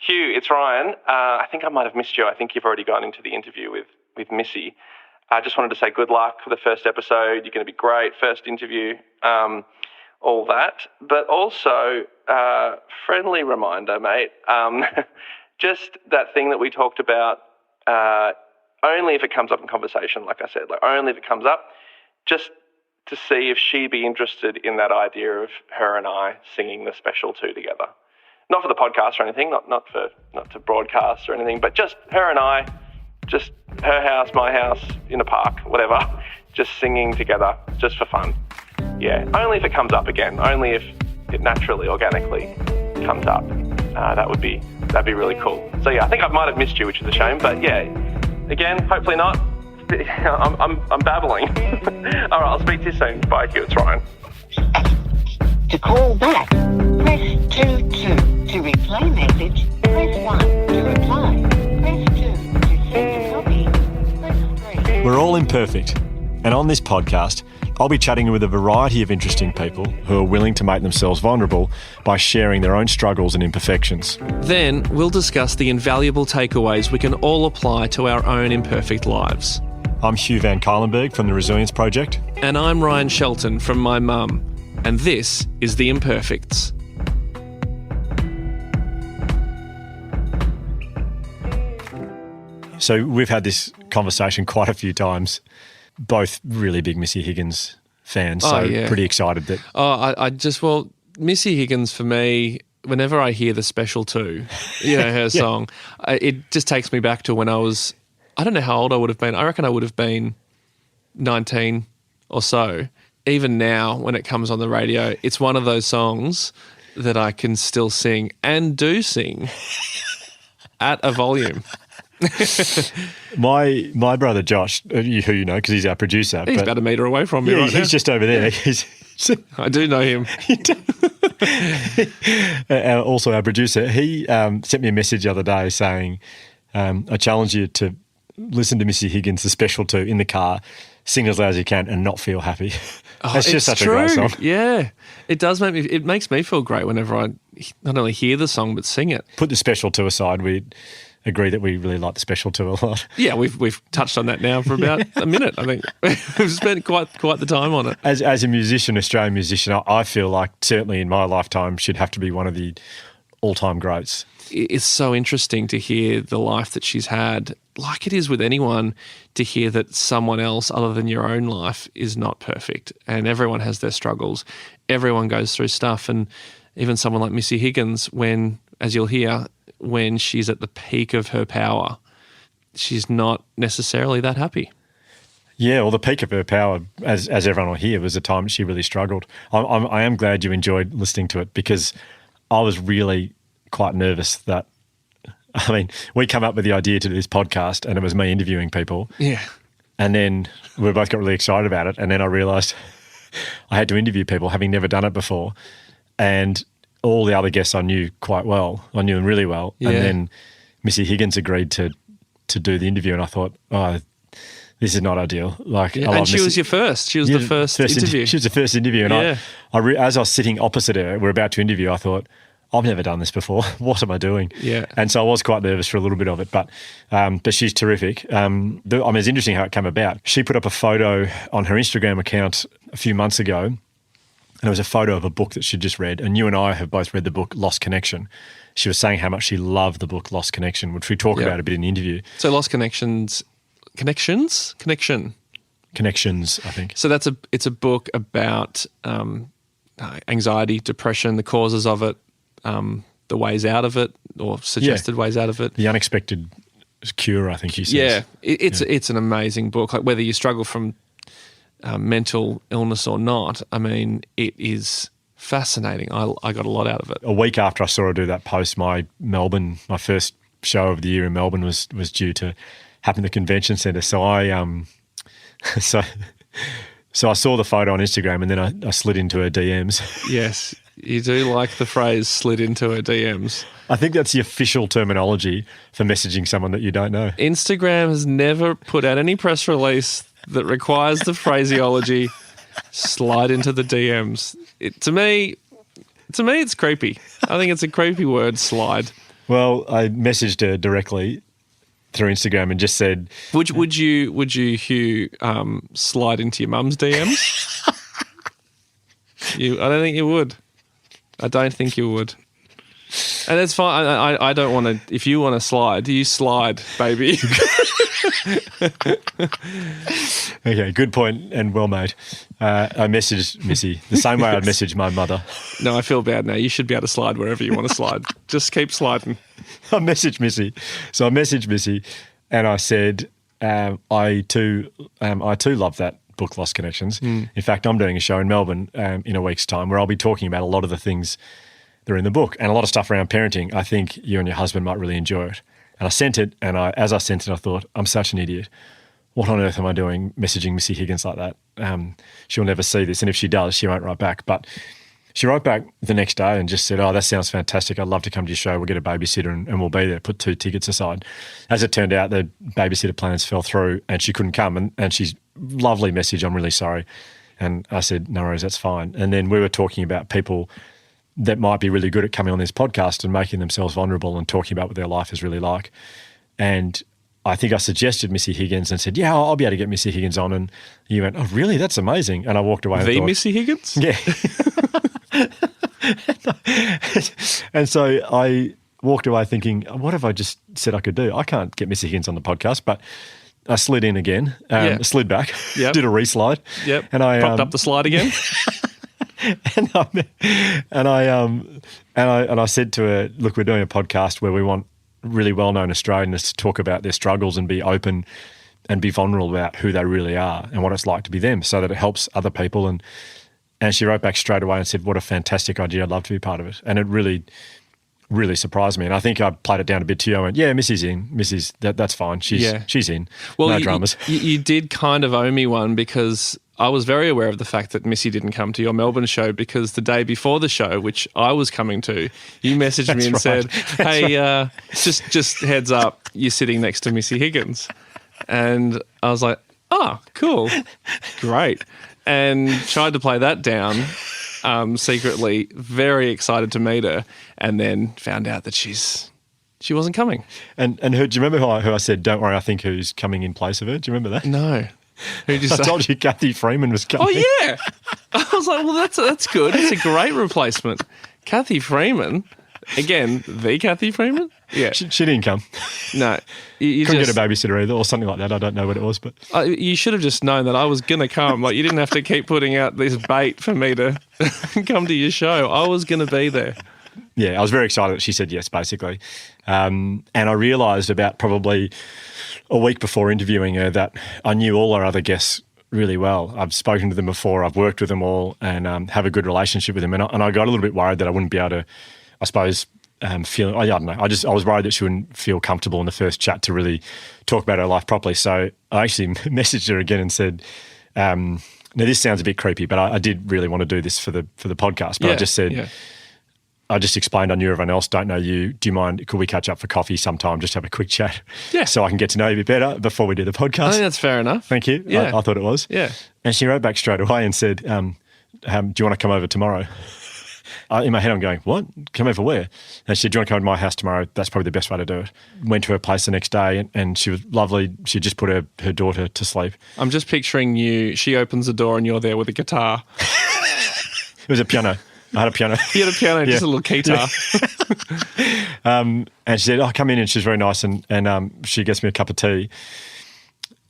Hugh, it's Ryan. I think I might have missed you. I think you've already gone into the interview with Missy. I just wanted to say good luck for the first episode. You're going to be great. First interview, all that. But also, friendly reminder, mate, just that thing that we talked about, only if it comes up in conversation, like I said, like only if it comes up, just to see if she'd be interested in that idea of her and I singing the special two together. Not for the podcast or anything, not to broadcast or anything, but just her and I, just her house, my house, in a park, whatever, just singing together, just for fun. Yeah, only if it comes up again, only if it naturally, organically comes up. That'd be really cool. So yeah, I think I might have missed you, which is a shame, but yeah, again, hopefully not. I'm babbling. All right, I'll speak to you soon. Bye, Hugh. It's Ryan. To call back, press 2-2. To replay message, press 1. To reply, press 2. To send a copy, press 3. We're all imperfect, and on this podcast, I'll be chatting with a variety of interesting people who are willing to make themselves vulnerable by sharing their own struggles and imperfections. Then we'll discuss the invaluable takeaways we can all apply to our own imperfect lives. I'm Hugh Van Kylenberg from the Resilience Project. And I'm Ryan Shelton from My Mum. And this is The Imperfects. So we've had this conversation quite a few times, both really big Missy Higgins fans, so yeah. Pretty excited that... Well, Missy Higgins for me, whenever I hear the special two, her song, it just takes me back to when I don't know how old I would have been. I reckon I would have been 19 or so. Even now, when it comes on the radio, it's one of those songs that I can still sing and do sing at a volume. My brother Josh, who you know because he's our producer. He's about a metre away from me right now. He's just over there. I do know him. Also our producer, he sent me a message the other day saying, I challenge you to listen to Missy Higgins, the special two, in the car, sing as loud as you can and not feel happy. It's just such a great song. Yeah, it does it makes me feel great whenever I not only hear the song but sing it. Put the special two aside, we agree that we really like the special two a lot. Yeah, we've touched on that now for about a minute. I think we've spent quite the time on it. As a musician, Australian musician, I feel like certainly in my lifetime she'd have to be one of the all-time greats. It's so interesting to hear the life that she's had, like it is with anyone, to hear that someone else other than your own life is not perfect, and everyone has their struggles. Everyone goes through stuff, and even someone like Missy Higgins, when, as you'll hear, when she's at the peak of her power, she's not necessarily that happy. Yeah, well, the peak of her power, as everyone will hear, was the time she really struggled. I am glad you enjoyed listening to it because I was really quite nervous that, I mean, we come up with the idea to do this podcast and it was me interviewing people. Yeah. And then we both got really excited about it. And then I realised I had to interview people having never done it before. And all the other guests I knew quite well. I knew them really well. Yeah. And then Missy Higgins agreed to do the interview and I thought, this is not ideal. And she was your first. She was the first interview. She was the first interview. And as I was sitting opposite her, we're about to interview, I thought, I've never done this before. What am I doing? Yeah. And so I was quite nervous for a little bit of it, but she's terrific. It's interesting how it came about. She put up a photo on her Instagram account a few months ago, and it was a photo of a book that she'd just read, and you and I have both read the book Lost Connection. She was saying how much she loved the book Lost Connection, which we talk about a bit in the interview. So Lost Connection, I think. So it's a book about anxiety, depression, the causes of it, the ways out of it, or suggested ways out of it. The unexpected cure, I think she says. Yeah, it's an amazing book. Like whether you struggle from mental illness or not, I mean, it is fascinating. I got a lot out of it. A week after I saw her do that post, my first show of the year in Melbourne was due to happen at the convention centre. So So I saw the photo on Instagram and then I slid into her DMs. Yes, you do like the phrase slid into her DMs. I think that's the official terminology for messaging someone that you don't know. Instagram has never put out any press release that requires the phraseology slide into the DMs. To me, it's creepy. I think it's a creepy word, slide. Well, I messaged her directly through Instagram and just said, Would you, Hugh, slide into your mum's DMs? I don't think you would. I don't think you would. And that's fine. I don't want to. If you want to slide, you slide, baby. okay, good point and well made. I messaged Missy the same way I'd message my mother. No, I feel bad now. You should be able to slide wherever you want to slide. Just keep sliding. I messaged Missy. So I messaged Missy and I said, I too love that book, Lost Connections. In fact, I'm doing a show in Melbourne in a week's time where I'll be talking about a lot of the things that are in the book and a lot of stuff around parenting. I think you and your husband might really enjoy it. And I sent it, and as I sent it, I thought, I'm such an idiot. What on earth am I doing messaging Missy Higgins like that? She'll never see this, and if she does, she won't write back. But she wrote back the next day and just said, oh, that sounds fantastic. I'd love to come to your show. We'll get a babysitter and we'll be there. Put 2 tickets aside. As it turned out, the babysitter plans fell through and she couldn't come. And she's lovely message, I'm really sorry. And I said, no worries, that's fine. And then we were talking about people that might be really good at coming on this podcast and making themselves vulnerable and talking about what their life is really like. And I think I suggested Missy Higgins and said, yeah, I'll be able to get Missy Higgins on. And you went, oh, really? That's amazing. And I walked away and thought, Missy Higgins? Yeah. And so I walked away thinking, what have I just said I could do? I can't get Missy Higgins on the podcast, but I slid in again, slid back, did a re-slide. Yep. And I propped up the slide again. and I said to her, look, we're doing a podcast where we want really well-known Australians to talk about their struggles and be open and be vulnerable about who they really are and what it's like to be them so that it helps other people. And she wrote back straight away and said, what a fantastic idea. I'd love to be part of it. And it really, really surprised me. And I think I played it down a bit to you. I went, yeah, Missy's in. Missy's, that's fine. She's in. Well, no dramas. You did kind of owe me one because I was very aware of the fact that Missy didn't come to your Melbourne show because the day before the show, which I was coming to, you messaged me and said, hey, just heads up, you're sitting next to Missy Higgins. And I was like, oh, cool, great. And tried to play that down secretly, very excited to meet her, and then found out that she wasn't coming. And who, do you remember who I said, don't worry, I think who's coming in place of her? Do you remember that? No. I told you Kathy Freeman was coming. Oh, yeah. I was like, well, that's good. It's a great replacement. Kathy Freeman. Again, the Kathy Freeman? Yeah. She didn't come. No. You couldn't get a babysitter either or something like that. I don't know what it was. But you should have just known that I was going to come. Like, you didn't have to keep putting out this bait for me to come to your show. I was going to be there. Yeah, I was very excited that she said yes, basically. And I realised about probably a week before interviewing her that I knew all our other guests really well. I've spoken to them before. I've worked with them all and have a good relationship with them. And I got a little bit worried that I wouldn't be able to, I suppose, feel, I don't know. I was worried that she wouldn't feel comfortable in the first chat to really talk about her life properly. So I actually messaged her again and said, now this sounds a bit creepy, but I did really want to do this for the podcast. But I just said, I just explained I knew everyone else, don't know you. Do you mind, could we catch up for coffee sometime, just have a quick chat? Yeah. So I can get to know you a bit better before we do the podcast. I think that's fair enough. Thank you. Yeah. I thought it was. Yeah. And she wrote back straight away and said, do you want to come over tomorrow? In my head, I'm going, what? Come over where? And she said, do you want to come to my house tomorrow? That's probably the best way to do it. Went to her place the next day and she was lovely. She just put her daughter to sleep. I'm just picturing you, she opens the door and you're there with a guitar. It was a piano. I had a piano. You had a piano, just a little guitar. And she said, oh, come in. And she's very nice. And she gets me a cup of tea.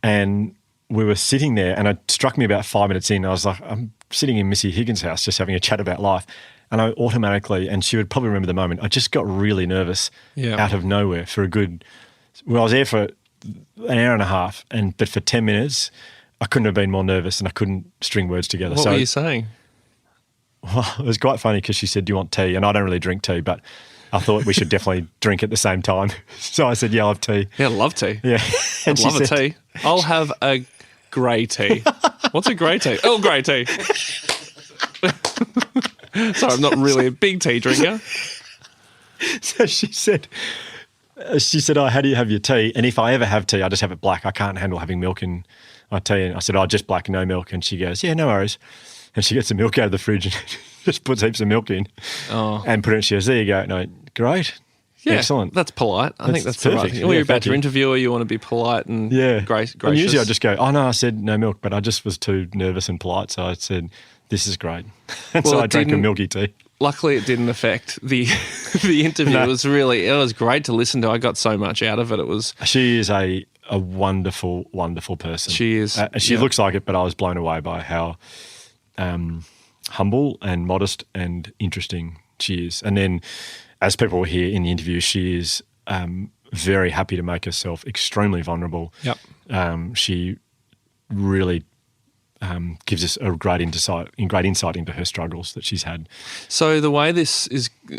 And we were sitting there and it struck me about 5 minutes in. I was like, I'm sitting in Missy Higgins' house just having a chat about life. And I automatically, and she would probably remember the moment, I just got really nervous out of nowhere for a good, well, I was there for an hour and a half, but for 10 minutes, I couldn't have been more nervous and I couldn't string words together. What were you saying? Well, it was quite funny because she said, do you want tea? And I don't really drink tea, but I thought we should definitely drink at the same time. So I said, yeah, I'll have tea. Yeah, I love tea. Yeah. I'd love a tea. I'll have a grey tea. What's a grey tea? Oh, grey tea. Sorry, I'm not really a big tea drinker. So she said, oh, how do you have your tea? And if I ever have tea, I just have it black. I can't handle having milk in my tea. And I said, oh, just black, no milk. And she goes, yeah, no worries. And she gets the milk out of the fridge and just puts heaps of milk in and put it in. She goes, there you go. And I went, great. Yeah, Excellent. That's polite. I think that's the right perfect. thing. When you're about thank to you. interview her, you want to be polite and gracious. And usually I just go, oh, no, I said no milk, but I just was too nervous and polite. So I said, this is great. And Well, so it I drank a didn't- milky tea. Luckily, it didn't affect the the interview. No. It was great to listen to. I got so much out of it. It was. She is a wonderful, wonderful person. She is. She yeah. looks like it, but I was blown away by how humble and modest and interesting she is. And then, as people will hear in the interview, she is very happy to make herself extremely vulnerable. Yep. She really gives us a great insight into her struggles that she's had. So the way this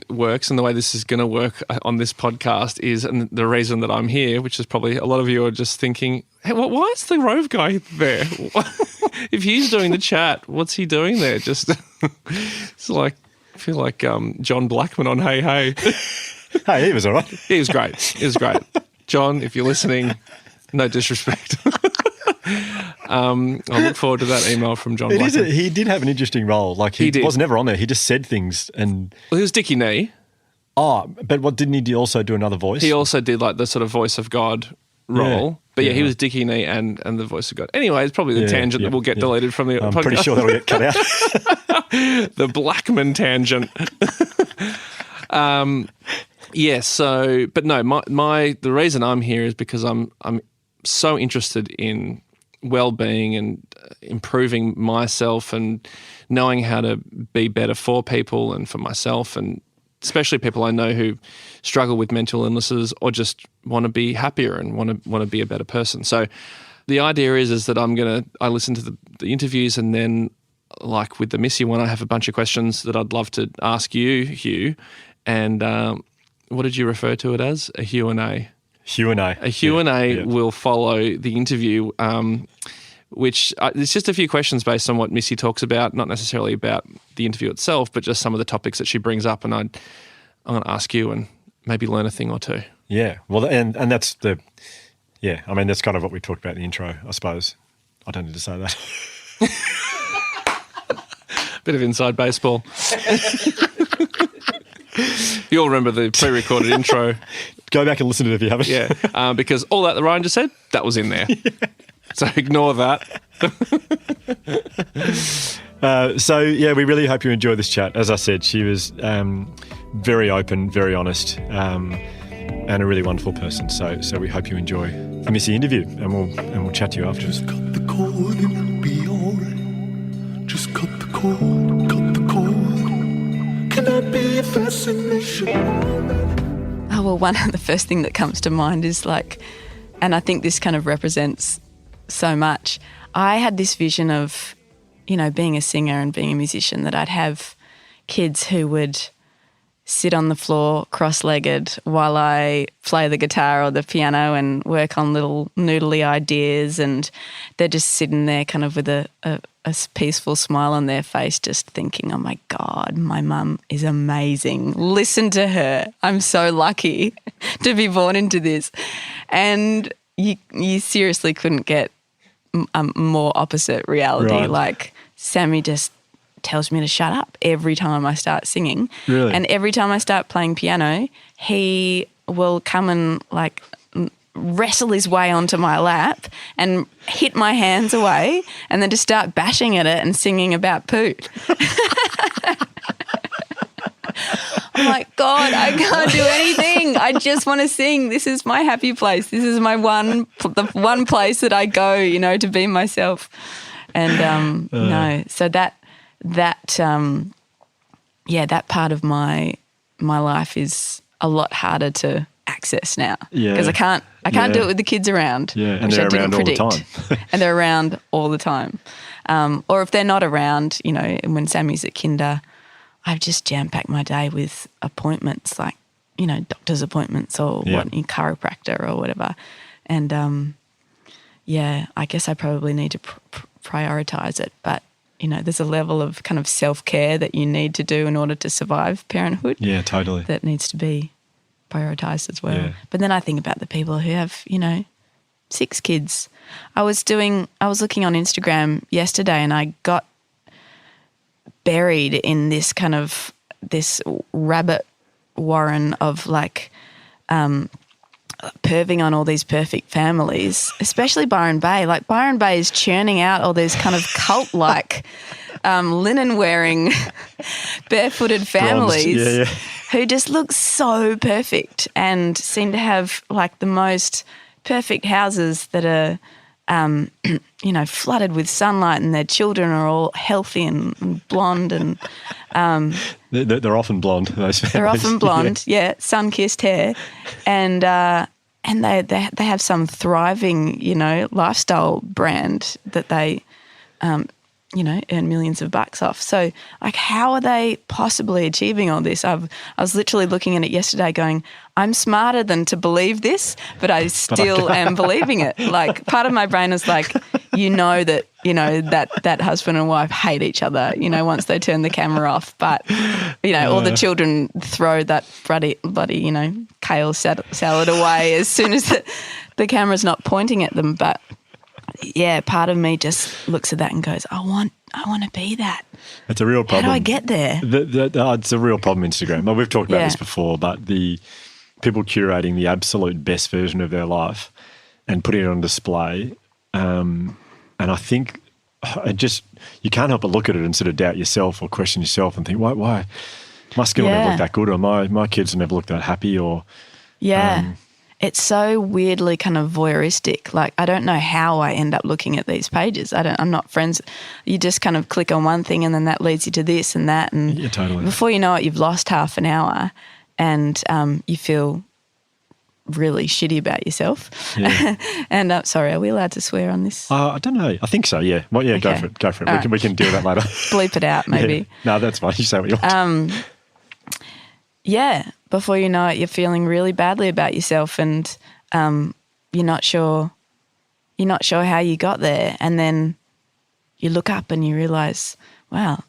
works and the way this is going to work on this podcast is, and the reason that I'm here, which is probably a lot of you are just thinking, hey, why is the Rove guy there? If he's doing the chat, what's he doing there? Just it's like I feel like John Blackman on Hey Hey. Hey, he was all right. He was great. He was great. John, if you're listening, no disrespect. I look forward to that email from John Blackman. He did have an interesting role. Like he did. was never on there. He just said things and Well, he was Dickie Knee. but what didn't he also do another voice? He also did like the sort of voice of God role. Yeah. But yeah, he Yeah. was Dickie Knee and the voice of God. Anyway, it's probably the tangent that will get deleted from the I'm podcast. pretty sure that'll get cut out. The Blackman tangent. Yeah, so but no, the reason I'm here is because I'm so interested in well-being and improving myself and knowing how to be better for people and for myself, and especially people I know who struggle with mental illnesses or just want to be happier and want to be a better person. So the idea is that I listen to the interviews, and then like with the Missy one, I have a bunch of questions that I'd love to ask you, Hugh. And what did you refer to it as? A Q&A. Q&A. A Q&A Yeah. will follow the interview, which it's just a few questions based on what Missy talks about, not necessarily about the interview itself, but just some of the topics that she brings up. And I'm going to ask you and maybe learn a thing or two. Yeah. Well, and that's I mean, that's kind of what we talked about in the intro, I suppose. I don't need to say that. Bit of inside baseball. You'll remember the pre-recorded intro. Go back and listen to it if you haven't. Yeah, because all that Ryan just said, that was in there. So ignore that. So, yeah, we really hope you enjoy this chat. As I said, she was very open, very honest, and a really wonderful person. So we hope you enjoy the Missy interview, and we'll chat to you afterwards. Cut the cord and it'll be alright. Just cut the cord, cut the cord. Can I be a fascination? Oh, well, one of the first thing that comes to mind is like, and I think this kind of represents so much. I had this vision of, being a singer and being a musician, that I'd have kids who would sit on the floor cross-legged while I play the guitar or the piano and work on little noodly ideas, and they're just sitting there kind of with a peaceful smile on their face, just thinking, oh my God, my mum is amazing. Listen to her. I'm so lucky to be born into this. And you seriously couldn't get a more opposite reality. Right. Like Sammy just tells me to shut up every time I start singing. Really? And every time I start playing piano, he will come and like wrestle his way onto my lap and hit my hands away and then just start bashing at it and singing about poo. I'm like, God, I can't do anything. I just want to sing. This is my happy place. This is my the one place that I go, to be myself. And no, so that part of my life is a lot harder to access now. Yeah. Because I can't do it with the kids around. Yeah, and which they're I didn't around all the predict. time. And they're around all the time. Or if they're not around, when Sammy's at kinder, I've just jam-packed my day with appointments, like, doctor's appointments or chiropractor or whatever. And, I guess I probably need to prioritise it. But, there's a level of kind of self-care that you need to do in order to survive parenthood. Yeah, totally. That needs to be prioritised as well. Yeah. But then I think about the people who have, 6 kids. I was looking on Instagram yesterday and I got buried in this rabbit warren of like perving on all these perfect families, especially Byron Bay. Like Byron Bay is churning out all these kind of cult-like linen-wearing, barefooted families who just look so perfect and seem to have like the most perfect houses that are, flooded with sunlight, and their children are all healthy and blonde and. They're often blonde. Those families. They're often blonde, sun-kissed hair, and they have some thriving, lifestyle brand that they, earn millions of bucks off. So, like, how are they possibly achieving all this? I was literally looking at it yesterday going, I'm smarter than to believe this, but I still am believing it. Like, part of my brain is like, that husband and wife hate each other, once they turn the camera off. But, all the children throw that bloody kale salad away as soon as the camera's not pointing at them. But, yeah, part of me just looks at that and goes, I want to be that. It's a real problem. How do I get there? It's a real problem, Instagram. Well, we've talked about this before, but the people curating the absolute best version of their life and putting it on display. And I think you can't help but look at it and sort of doubt yourself or question yourself and think, why? My skin will never look that good, or my kids will never look that happy, or... Yeah. It's so weirdly kind of voyeuristic. Like, I don't know how I end up looking at these pages. I'm not friends. You just kind of click on one thing and then that leads you to this and that. And totally. Before you know it, you've lost half an hour and you feel really shitty about yourself. Yeah. And sorry, are we allowed to swear on this? I don't know. I think so, yeah. Well, yeah, okay. Go for it. We can deal with that later. Bleep it out, maybe. Yeah. No, that's fine. You say what you want. Yeah. Before you know it, you're feeling really badly about yourself, and you're not sure how you got there. And then you look up and you realise, wow,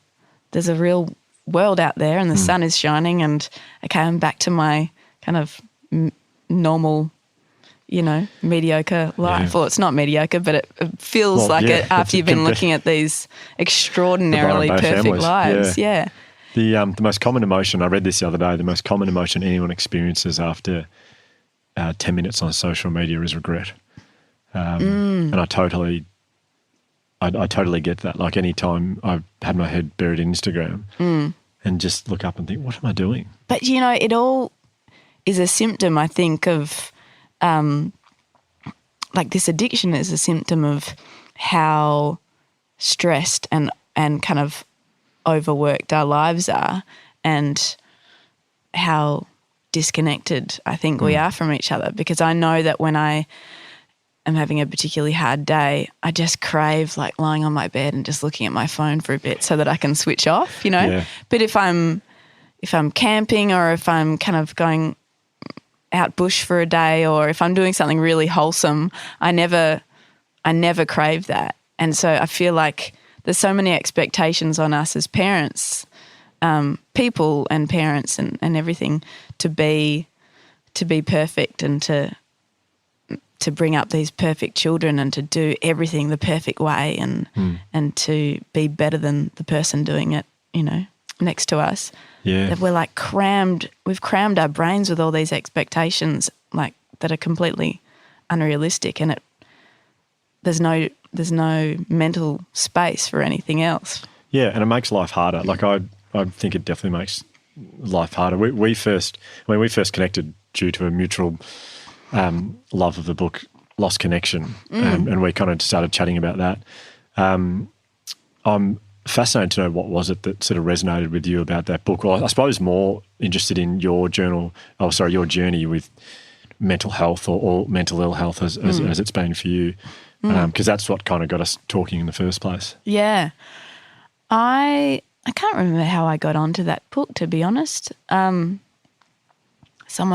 there's a real world out there, and the sun is shining. And okay, I'm back to my kind of normal, mediocre life. Yeah. Well, it's not mediocre, but it feels like it after you've been looking at these extraordinarily perfect lives. Yeah. The most common emotion, I read this the other day, the most common emotion anyone experiences after 10 minutes on social media is regret. And I totally get that. Like, any time I've had my head buried in Instagram and just look up and think, what am I doing? But, it all is a symptom, I think, of like this addiction is a symptom of how stressed and kind of overworked our lives are, and how disconnected I think we are from each other. Because I know that when I am having a particularly hard day, I just crave like lying on my bed and just looking at my phone for a bit so that I can switch off, Yeah. But if I'm camping, or if I'm kind of going out bush for a day, or if I'm doing something really wholesome, I never crave that. And so I feel like there's so many expectations on us as parents, people and parents and everything, to be perfect, and to bring up these perfect children, and to do everything the perfect way, and to be better than the person doing it, next to us. Yeah. That we're like we've crammed our brains with all these expectations like that are completely unrealistic, and there's no mental space for anything else. Yeah, and it makes life harder. Like, I think it definitely makes life harder. When we first connected due to a mutual love of the book Lost Connection, and we kind of started chatting about that. I'm fascinated to know what was it that sort of resonated with you about that book. Well, I suppose more interested in your journey with mental health or mental ill health as it's been for you. Because that's what kind of got us talking in the first place. Yeah. I can't remember how I got onto that book, to be honest. Someone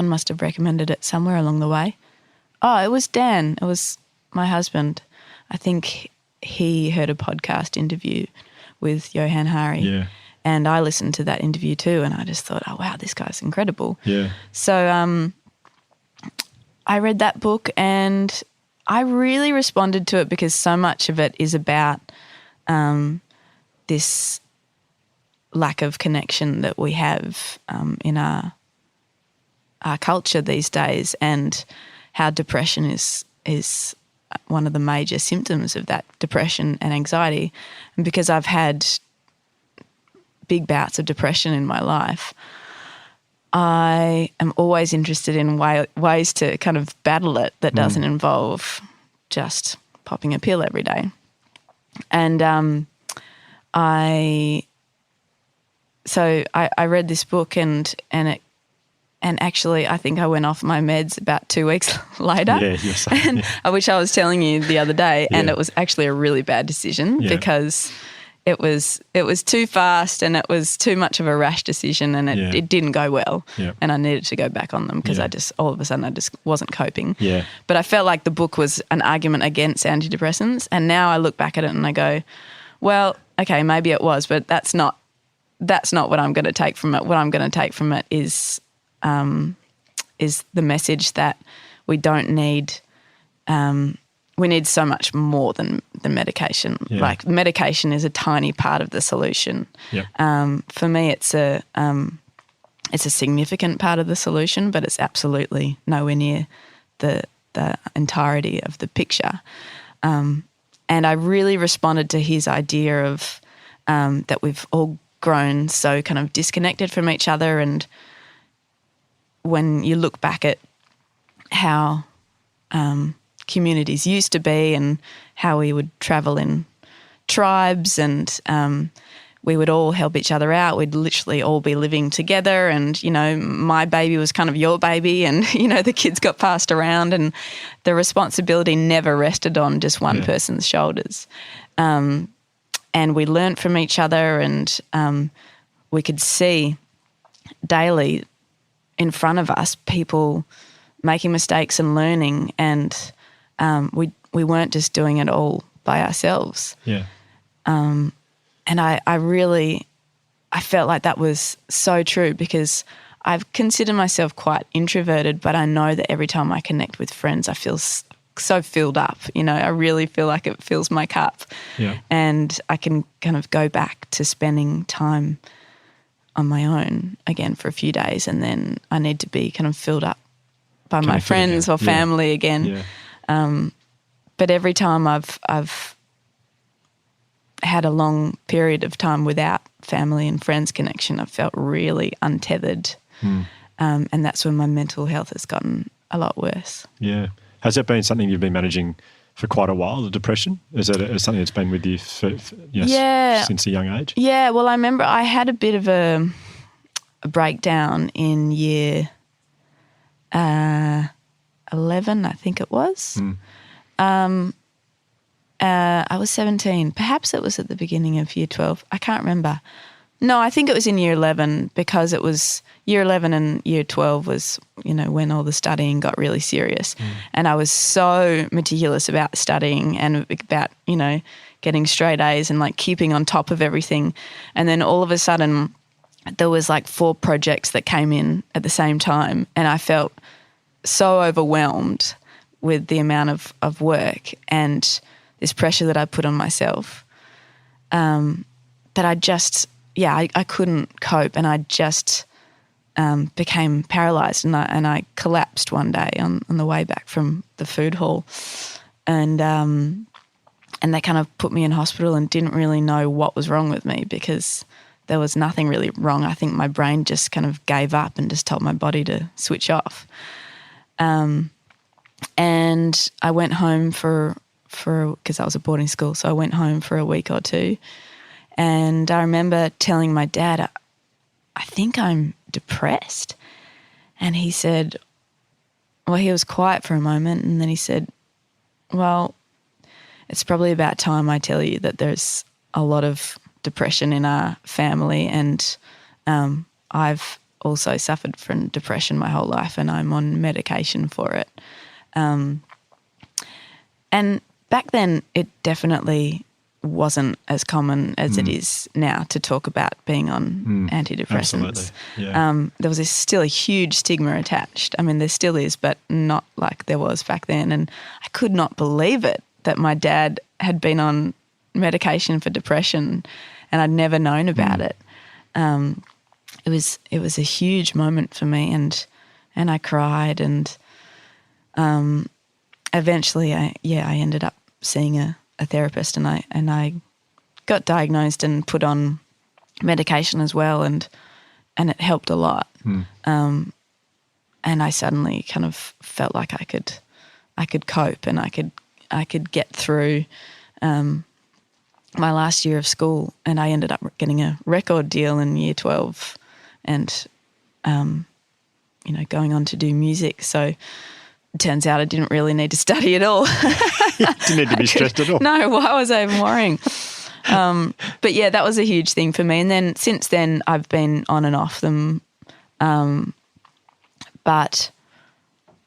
must have recommended it somewhere along the way. Oh, it was Dan. It was my husband. I think he heard a podcast interview with Johan Hari. Yeah. And I listened to that interview too, and I just thought, oh, wow, this guy's incredible. Yeah. So I read that book, and I really responded to it because so much of it is about this lack of connection that we have in our our culture these days and how depression is one of the major symptoms of that, depression and anxiety. And because I've had big bouts of depression in my life, I am always interested in ways to kind of battle it that doesn't involve just popping a pill every day. And I read this book and actually I think I went off my meds about 2 weeks later. Yeah, you're saying, Which I was telling you the other day, and Yeah. it was actually a really bad decision Yeah. because it was too fast and it was too much of a rash decision, and it didn't go well. Yeah. And I needed to go back on them because Yeah. I just all of a sudden I just wasn't coping. Yeah. But I felt like the book was an argument against antidepressants, and now I look back at it and I go, well, okay, maybe it was, but that's not what I'm going to take from it. What I'm going to take from it is the message that we don't need. We need so much more than the medication. Yeah. Like medication is a tiny part of the solution. Yep. For me, it's a significant part of the solution, but it's absolutely nowhere near the entirety of the picture. And I really responded to his idea of that we've all grown so kind of disconnected from each other, and when you look back at how communities used to be and how we would travel in tribes and we would all help each other out. We'd literally all be living together and, you know, my baby was kind of your baby and, you know, the kids got passed around and the responsibility never rested on just one person's shoulders. And we learnt from each other and we could see daily in front of us people making mistakes and learning, and we weren't just doing it all by ourselves. Yeah. And I felt like that was so true because I've considered myself quite introverted, but I know that every time I connect with friends, I feel so filled up. You know, I really feel like it fills my cup. Yeah. And I can kind of go back to spending time on my own again for a few days, and then I need to be kind of filled up by my friends or family again. Yeah. But every time I've had a long period of time without family and friends connection, I've felt really untethered. And that's when my mental health has gotten a lot worse. Yeah. Has that been something you've been managing for quite a while, the depression? Is that something that's been with you since a young age? Yeah, well, I remember I had a bit of a breakdown in year 11, I think it was. I was 17. Perhaps it was at the beginning of year 12. I can't remember. No, I think it was in year 11 because it was year 11 and year 12 was, you know, when all the studying got really serious. And I was so meticulous about studying and about, you know, getting straight A's and like keeping on top of everything. And then all of a sudden there was like 4 projects that came in at the same time, and I felt so overwhelmed with the amount of work and this pressure that I put on myself that I just... I couldn't cope, and I just became paralysed, and I collapsed one day on the way back from the food hall, and they kind of put me in hospital and didn't really know what was wrong with me because there was nothing really wrong. I think my brain just kind of gave up and just told my body to switch off. And I went home because I was at boarding school, so I went home for a week or two. And I remember telling my dad, I think I'm depressed. And he said, well, he was quiet for a moment, and then he said, well, it's probably about time I tell you that there's a lot of depression in our family, and I've also suffered from depression my whole life, and I'm on medication for it. And back then it definitely wasn't as common as it is now to talk about being on antidepressants. Yeah. There was still a huge stigma attached. I mean, there still is, but not like there was back then. And I could not believe it that my dad had been on medication for depression and I'd never known about it. It was a huge moment for me, and I cried, and eventually I ended up seeing a therapist, and I got diagnosed and put on medication as well, and it helped a lot. And I suddenly kind of felt like I could cope, and I could get through my last year of school, and I ended up getting a record deal in year 12 and, going on to do music. So it turns out I didn't really need to study at all. Didn't need to be stressed at all. No, why was I even worrying? But yeah, that was a huge thing for me. And then since then I've been on and off them. But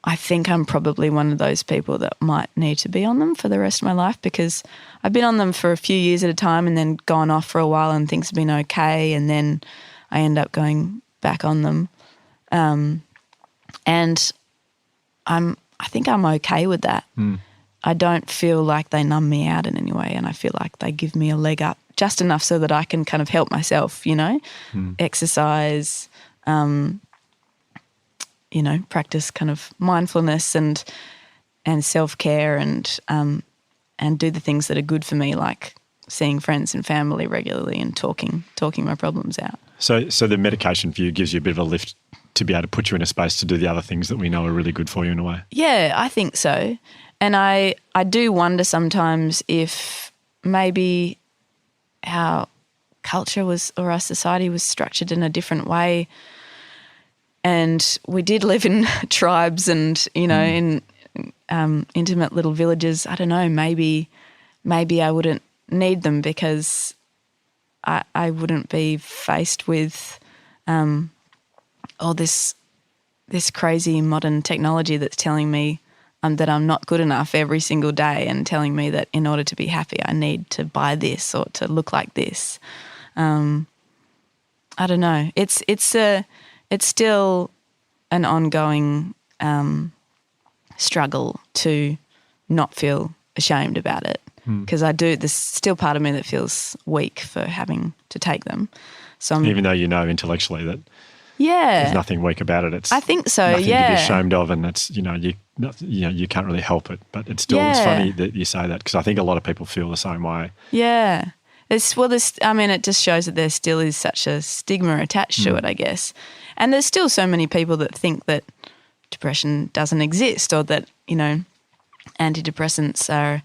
I think I'm probably one of those people that might need to be on them for the rest of my life, because I've been on them for a few years at a time and then gone off for a while and things have been okay, and then I end up going back on them. And I think I'm okay with that. I don't feel like they numb me out in any way, and I feel like they give me a leg up just enough so that I can kind of help myself, exercise, practice kind of mindfulness and self-care and do the things that are good for me, like seeing friends and family regularly and talking my problems out. So the medication for you gives you a bit of a lift to be able to put you in a space to do the other things that we know are really good for you in a way. Yeah, I think so. And I do wonder sometimes if maybe our culture was, or our society was structured in a different way, and we did live in tribes and, in intimate little villages. I don't know, maybe I wouldn't need them, because I wouldn't be faced with all this crazy modern technology that's telling me that I'm not good enough every single day, and telling me that in order to be happy I need to buy this or to look like this. I don't know. It's still an ongoing struggle to not feel ashamed about it, because there's still part of me that feels weak for having to take them. So even though intellectually that yeah, there's nothing weak about it. I think so. Nothing yeah, to be ashamed of, and it's you can't really help it. But it's still it's funny that you say that, because I think a lot of people feel the same way. Yeah, it just shows that there still is such a stigma attached to it, I guess. And there's still so many people that think that depression doesn't exist, or that, antidepressants are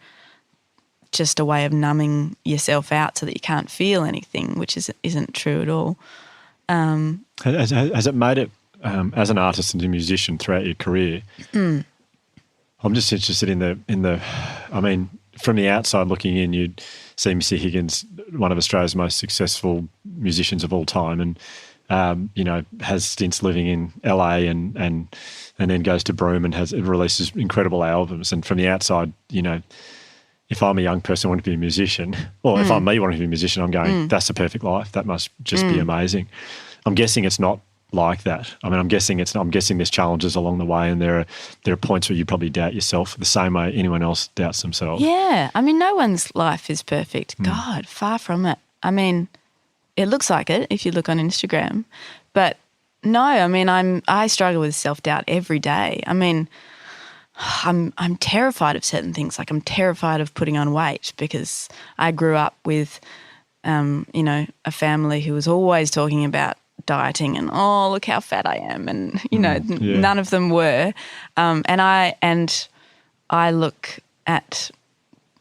just a way of numbing yourself out so that you can't feel anything, which isn't true at all. Has it made it, as an artist and a musician throughout your career, I'm just interested in the from the outside looking in, you'd see Missy Higgins, one of Australia's most successful musicians of all time, and has stints living in LA and then goes to Broome and releases incredible albums. And from the outside, if I'm a young person wanting to be a musician, or if I'm me wanting to be a musician, I'm going, that's the perfect life. That must just be amazing. I'm guessing it's not like that. I'm guessing there's challenges along the way, and there are points where you probably doubt yourself the same way anyone else doubts themselves. Yeah. No one's life is perfect. God, far from it. It looks like it if you look on Instagram, but no, I struggle with self-doubt every day. I'm terrified of certain things. Like, I'm terrified of putting on weight, because I grew up with, a family who was always talking about dieting and, oh, look how fat I am. And, none of them were. And I look at,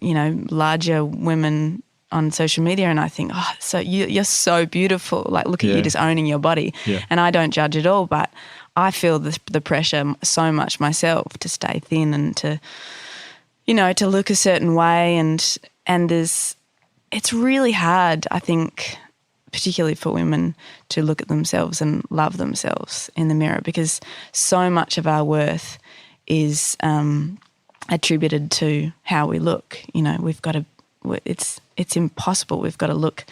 larger women on social media, and I think, oh, so you're so beautiful. Like, look at you just owning your body. Yeah. And I don't judge at all, but I feel the pressure so much myself to stay thin and to, to look a certain way. And it's really hard, I think, particularly for women, to look at themselves and love themselves in the mirror, because so much of our worth is attributed to how we look. We've got to, it's impossible. We've got to look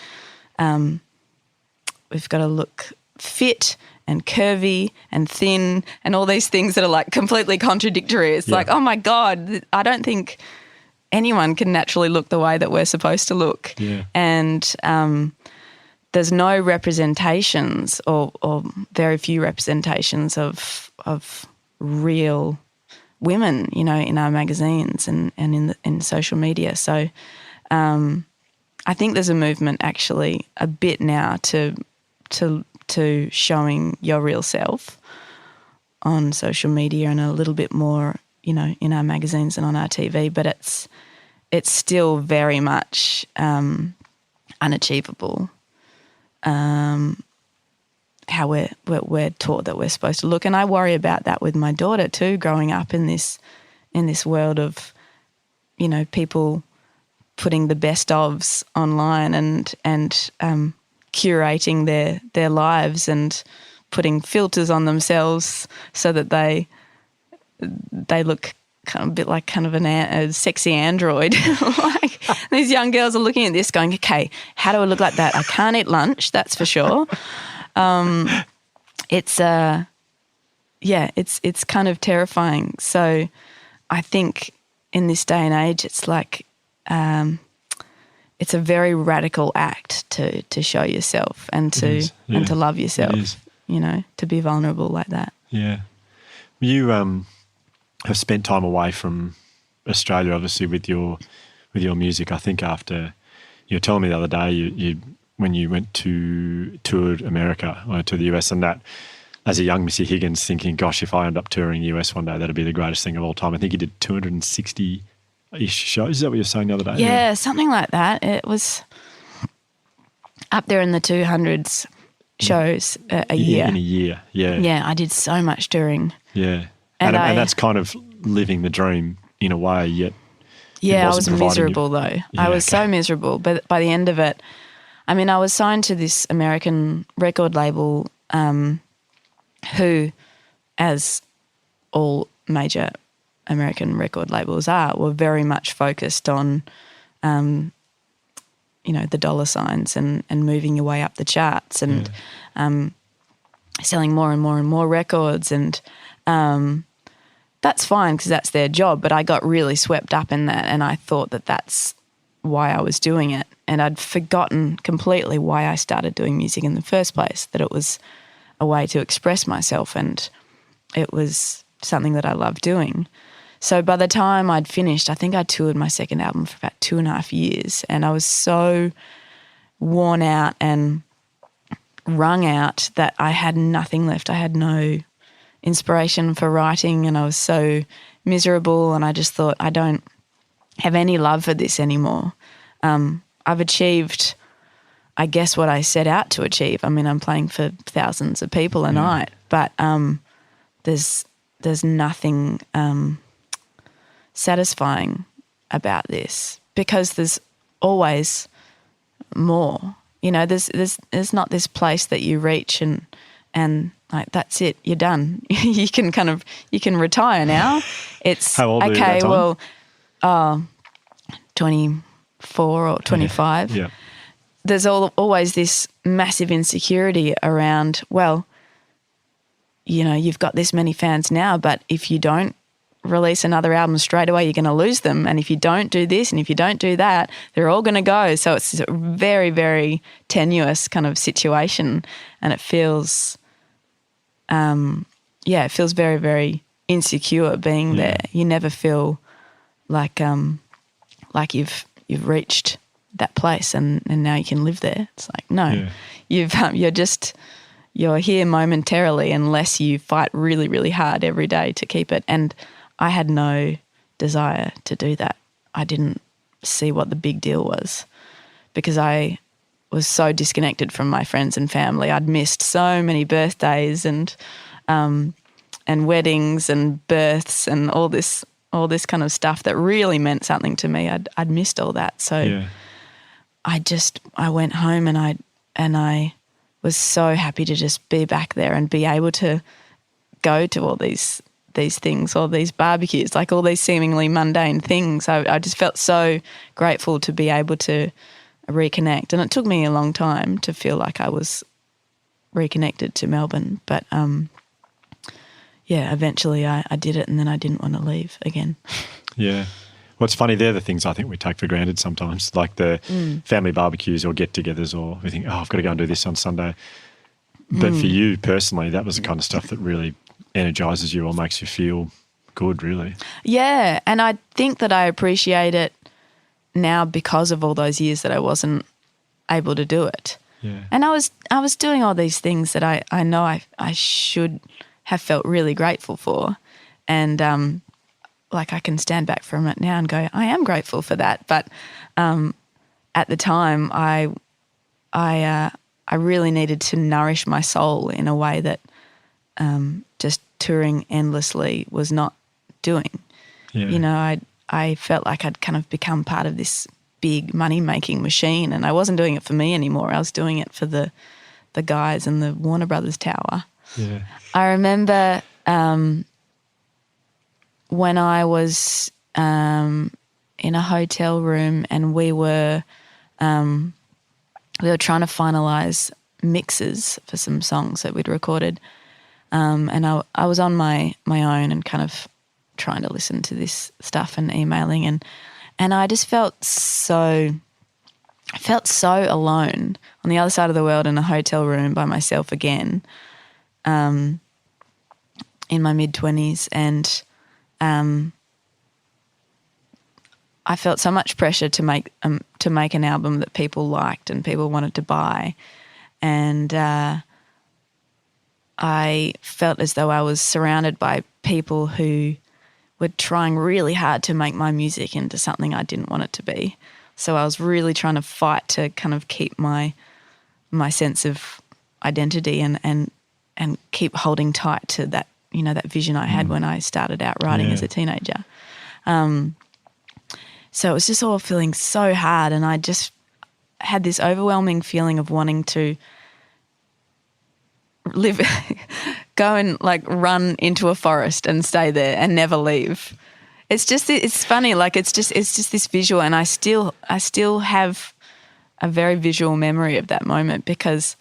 fit and curvy and thin and all these things that are like completely contradictory. It's like, oh my God, I don't think anyone can naturally look the way that we're supposed to look. Yeah. And there's no representations or very few representations of of real women, you know, in our magazines and in social media. So I think there's a movement actually a bit now to showing your real self on social media and a little bit more, you know, in our magazines and on our TV, but it's still very much unachievable. How we're taught that we're supposed to look, and I worry about that with my daughter too. Growing up in this world of, you know, people putting the best ofs online and curating their lives and putting filters on themselves so that they look kind of a bit like kind of a sexy android. Like these young girls are looking at this going, okay, how do I look like that? I can't eat lunch, that's for sure. It's kind of terrifying. So I think in this day and age, it's like it's a very radical act to show yourself and to love yourself. You know, to be vulnerable like that. Yeah, you have spent time away from Australia, obviously, with your music. I think after you were telling me the other day, you when you went to toured America or to the US, and that as a young Missy Higgins thinking, gosh, if I end up touring the US one day, that'd be the greatest thing of all time. I think you did 260-ish shows. Is that what you were saying the other day? Yeah, something like that. It was up there in the 200s shows a year. In a year, yeah. Yeah, I did so much touring. Yeah. And that's kind of living the dream in a way, yet yeah, I was miserable though. Yeah, I was so miserable. But by the end of it, I mean, I was signed to this American record label who, as all major American record labels are, were very much focused on, you know, the dollar signs and moving your way up the charts and selling more and more and more records. And that's fine because that's their job. But I got really swept up in that, and I thought that that's why I was doing it. And I'd forgotten completely why I started doing music in the first place, that it was a way to express myself and it was something that I loved doing. So by the time I'd finished, I think I toured my second album for about 2.5 years, and I was so worn out and wrung out that I had nothing left. I had no inspiration for writing, and I was so miserable, and I just thought, I don't have any love for this anymore. I've achieved, I guess, what I set out to achieve. I mean, I'm playing for thousands of people a night, but there's nothing satisfying about this because there's always more. You know, there's not this place that you reach and like that's it, you're done. you can retire now. It's how old okay. Were you at that time? Well, 24 or 25. Yeah. There's always this massive insecurity around, well, you know, you've got this many fans now, but if you don't release another album straight away, you're going to lose them. And if you don't do this and if you don't do that, they're all going to go. So it's a very, very tenuous kind of situation, and it feels, it feels very, very insecure being there. You never feel like you've reached that place and now you can live there. It's like, no, you're here momentarily unless you fight really, really hard every day to keep it. And I had no desire to do that. I didn't see what the big deal was because I was so disconnected from my friends and family. I'd missed so many birthdays and weddings and births and all this kind of stuff that really meant something to me. I'd missed all that. So I went home and I was so happy to just be back there and be able to go to all these things, all these barbecues, like all these seemingly mundane things. I just felt so grateful to be able to reconnect. And it took me a long time to feel like I was reconnected to Melbourne. But eventually I did it, and then I didn't want to leave again. Yeah. Well, it's funny, they're the things I think we take for granted sometimes, like the family barbecues or get-togethers, or we think, I've got to go and do this on Sunday. But for you personally, that was the kind of stuff that really energizes you or makes you feel good, really. Yeah, and I think that I appreciate it now because of all those years that I wasn't able to do it. Yeah. And I was doing all these things that I know I should have felt really grateful for. And like I can stand back from it now and go, I am grateful for that. But at the time I really needed to nourish my soul in a way that just touring endlessly was not doing. Yeah. You know, I felt like I'd kind of become part of this big money-making machine, and I wasn't doing it for me anymore. I was doing it for the guys in the Warner Brothers tower. Yeah. I remember when I was in a hotel room and we were trying to finalise mixes for some songs that we'd recorded, and I was on my own and kind of trying to listen to this stuff and emailing, and I just felt so alone on the other side of the world in a hotel room by myself again, in my mid-20s, and I felt so much pressure to make an album that people liked and people wanted to buy, and I felt as though I was surrounded by people who were trying really hard to make my music into something I didn't want it to be. So I was really trying to fight to kind of keep my sense of identity and keep holding tight to that, you know, that vision I had when I started out writing as a teenager. So it was just all feeling so hard, and I just had this overwhelming feeling of wanting to go and like run into a forest and stay there and never leave. It's funny, like it's just this visual, and I still have a very visual memory of that moment, because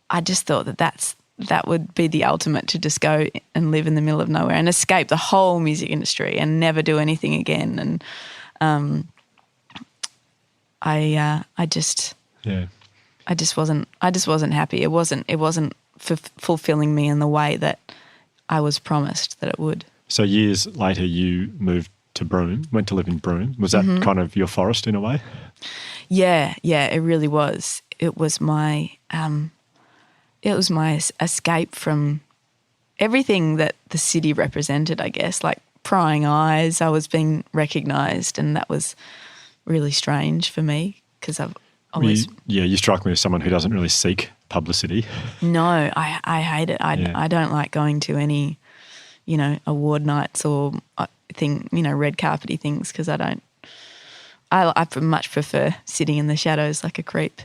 I just thought that would be the ultimate, to just go and live in the middle of nowhere and escape the whole music industry and never do anything again. And I just wasn't happy. It wasn't fulfilling me in the way that I was promised that it would. So years later, you moved to Broome, went to live in Broome. Was that kind of your forest in a way? Yeah, it really was. It was my escape from everything that the city represented, I guess, like prying eyes. I was being recognised, and that was really strange for me, because I've always... You strike me as someone who doesn't really seek publicity. No, I hate it. I don't like going to any, you know, award nights or red carpety things, because I much prefer sitting in the shadows like a creep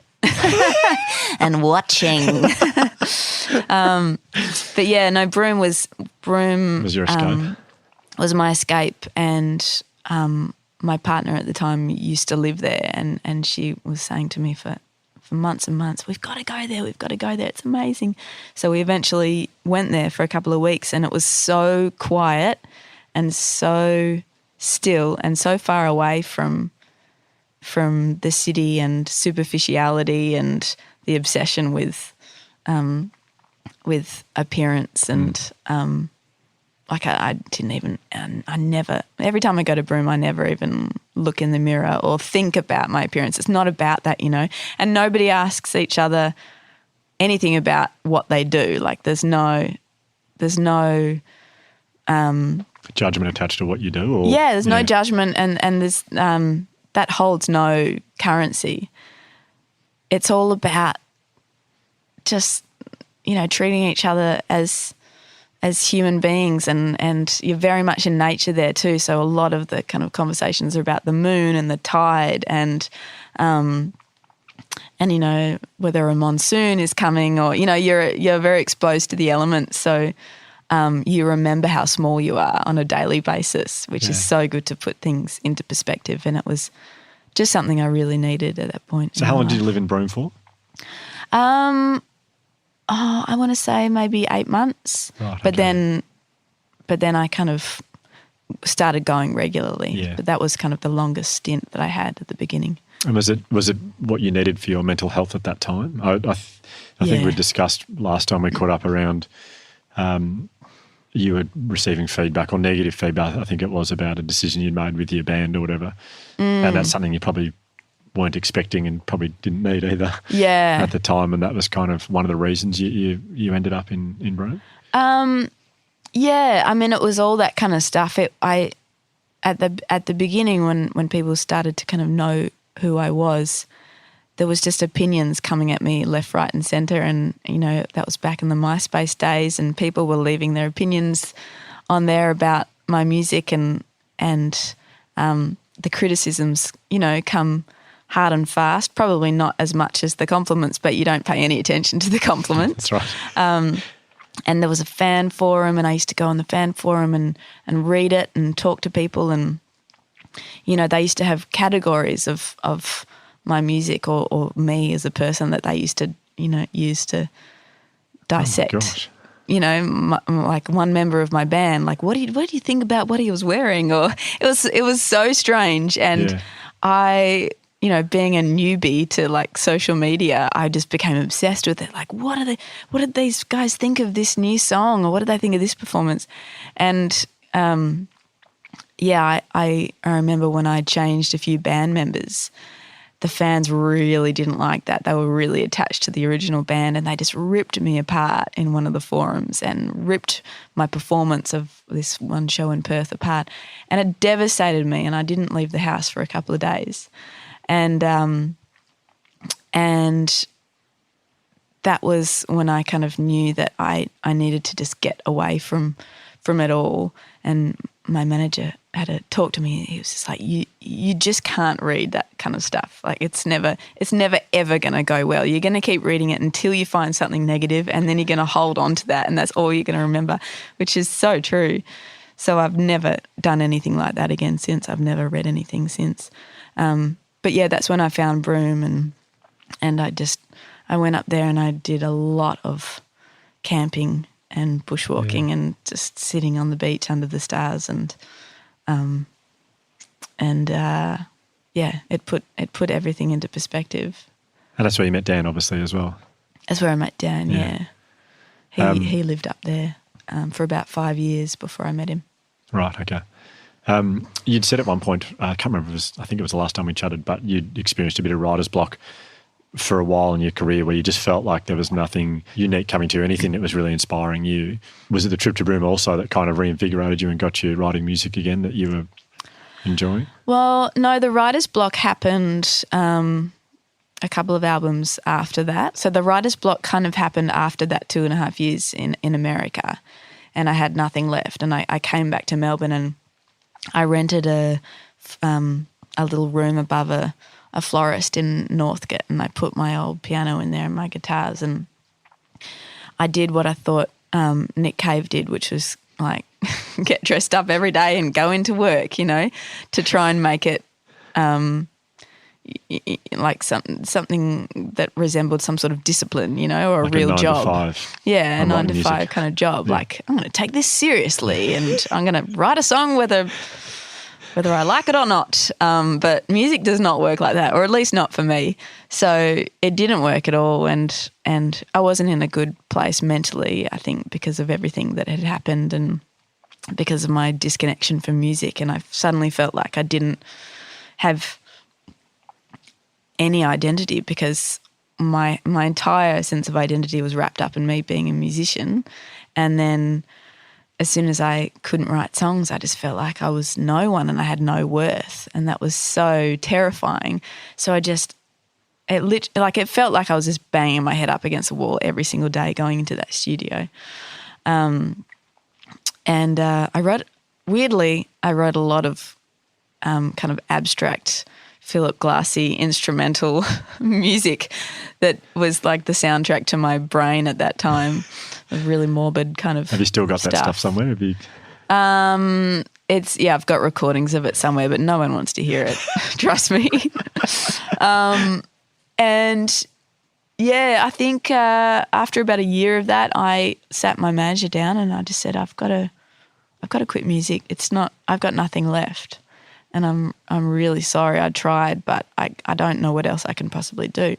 and watching. But yeah, no, Broome was your escape. Was my escape, and my partner at the time used to live there, and she was saying to me for months and months, we've got to go there, it's amazing. So we eventually went there for a couple of weeks, and it was so quiet and so still and so far away from the city and superficiality and the obsession with appearance and like I didn't even, and I never, every time I go to Broome, I never even look in the mirror or think about my appearance. It's not about that, you know, and nobody asks each other anything about what they do. Like there's no judgment attached to what you do? Or, there's no judgment, and there's that holds no currency. It's all about just, you know, treating each other as human beings, and you're very much in nature there too. So a lot of the kind of conversations are about the moon and the tide and you know, whether a monsoon is coming, or, you know, you're very exposed to the elements. So you remember how small you are on a daily basis, which is so good to put things into perspective. And it was just something I really needed at that point. So how long did you live in Broome for? I want to say maybe 8 months, right, but then I kind of started going regularly. Yeah. But that was kind of the longest stint that I had at the beginning. And was it what you needed for your mental health at that time? I think we discussed last time we caught up around you were receiving feedback or negative feedback, I think it was, about a decision you'd made with your band or whatever. And that's something you probably weren't expecting and probably didn't need either at the time, and that was kind of one of the reasons you ended up in Rome? Yeah, I mean, it was all that kind of stuff. At the beginning when people started to kind of know who I was, there was just opinions coming at me left, right and centre, and, you know, that was back in the MySpace days, and people were leaving their opinions on there about my music, and the criticisms, you know, come hard and fast, probably not as much as the compliments, but you don't pay any attention to the compliments. That's right. And there was a fan forum, and I used to go on the fan forum and read it and talk to people, and, you know, they used to have categories of my music or me as a person that they used to, you know, use to dissect. Oh, gosh. You know, like one member of my band, like, what do you think about what he was wearing? Or it was so strange, and I, you know, being a newbie to like social media, I just became obsessed with it. Like, what did these guys think of this new song, or what did they think of this performance? And I remember when I changed a few band members, the fans really didn't like that. They were really attached to the original band, and they just ripped me apart in one of the forums and ripped my performance of this one show in Perth apart. And it devastated me, and I didn't leave the house for a couple of days. And that was when I kind of knew that I needed to just get away from it all. And my manager had to talk to me. He was just like, you just can't read that kind of stuff. Like, it's never ever going to go well. You're going to keep reading it until you find something negative, and then you're going to hold on to that, and that's all you're going to remember, which is so true. So I've never done anything like that again since. I've never read anything since. But yeah, that's when I found Broome, and I went up there and I did a lot of camping and bushwalking and just sitting on the beach under the stars, and it put everything into perspective. And that's where you met Dan, obviously, as well. That's where I met Dan. Yeah, he lived up there for about 5 years before I met him. Right. Okay. You'd said at one point, I can't remember, I think it was the last time we chatted, but you'd experienced a bit of writer's block for a while in your career where you just felt like there was nothing unique coming to you, anything that was really inspiring you. Was it the trip to Broome also that kind of reinvigorated you and got you writing music again that you were enjoying? Well, no, the writer's block happened a couple of albums after that. So the writer's block kind of happened after that 2.5 years in America, and I had nothing left. And I came back to Melbourne, and I rented a little room above a florist in Northcote, and I put my old piano in there and my guitars, and I did what I thought Nick Cave did, which was like get dressed up every day and go into work, you know, to try and make it like something that resembled some sort of discipline, you know, or like a real job. 9 to 5. Yeah, a 9 to 5 kind of job. Yeah. Like, I'm going to take this seriously, and I'm going to write a song whether I like it or not. But music does not work like that, or at least not for me. So it didn't work at all, and I wasn't in a good place mentally, I think, because of everything that had happened and because of my disconnection from music. And I suddenly felt like I didn't have any identity, because my entire sense of identity was wrapped up in me being a musician. And then as soon as I couldn't write songs, I just felt like I was no one and I had no worth, and that was so terrifying. So it felt like I was just banging my head up against the wall every single day going into that studio. I wrote a lot of kind of abstract Philip Glassy instrumental music that was like the soundtrack to my brain at that time. A really morbid kind of. Have you still got that stuff somewhere? Have you? I've got recordings of it somewhere, but no one wants to hear it. Trust me. And yeah, I think after about a year of that, I sat my manager down and I just said, I've got to quit music. I've got nothing left. And I'm really sorry. I tried, but I don't know what else I can possibly do.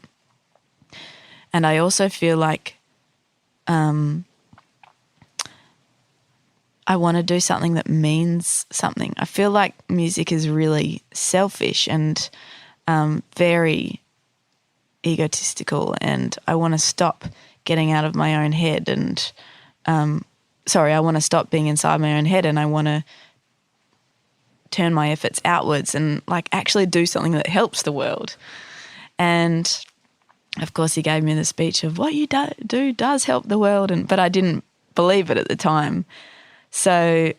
And I also feel like I want to do something that means something. I feel like music is really selfish and very egotistical, and I want to stop getting out of my own head and I want to stop being inside my own head, and I want to turn my efforts outwards and like actually do something that helps the world. And of course he gave me the speech of what you do does help the world, but I didn't believe it at the time. So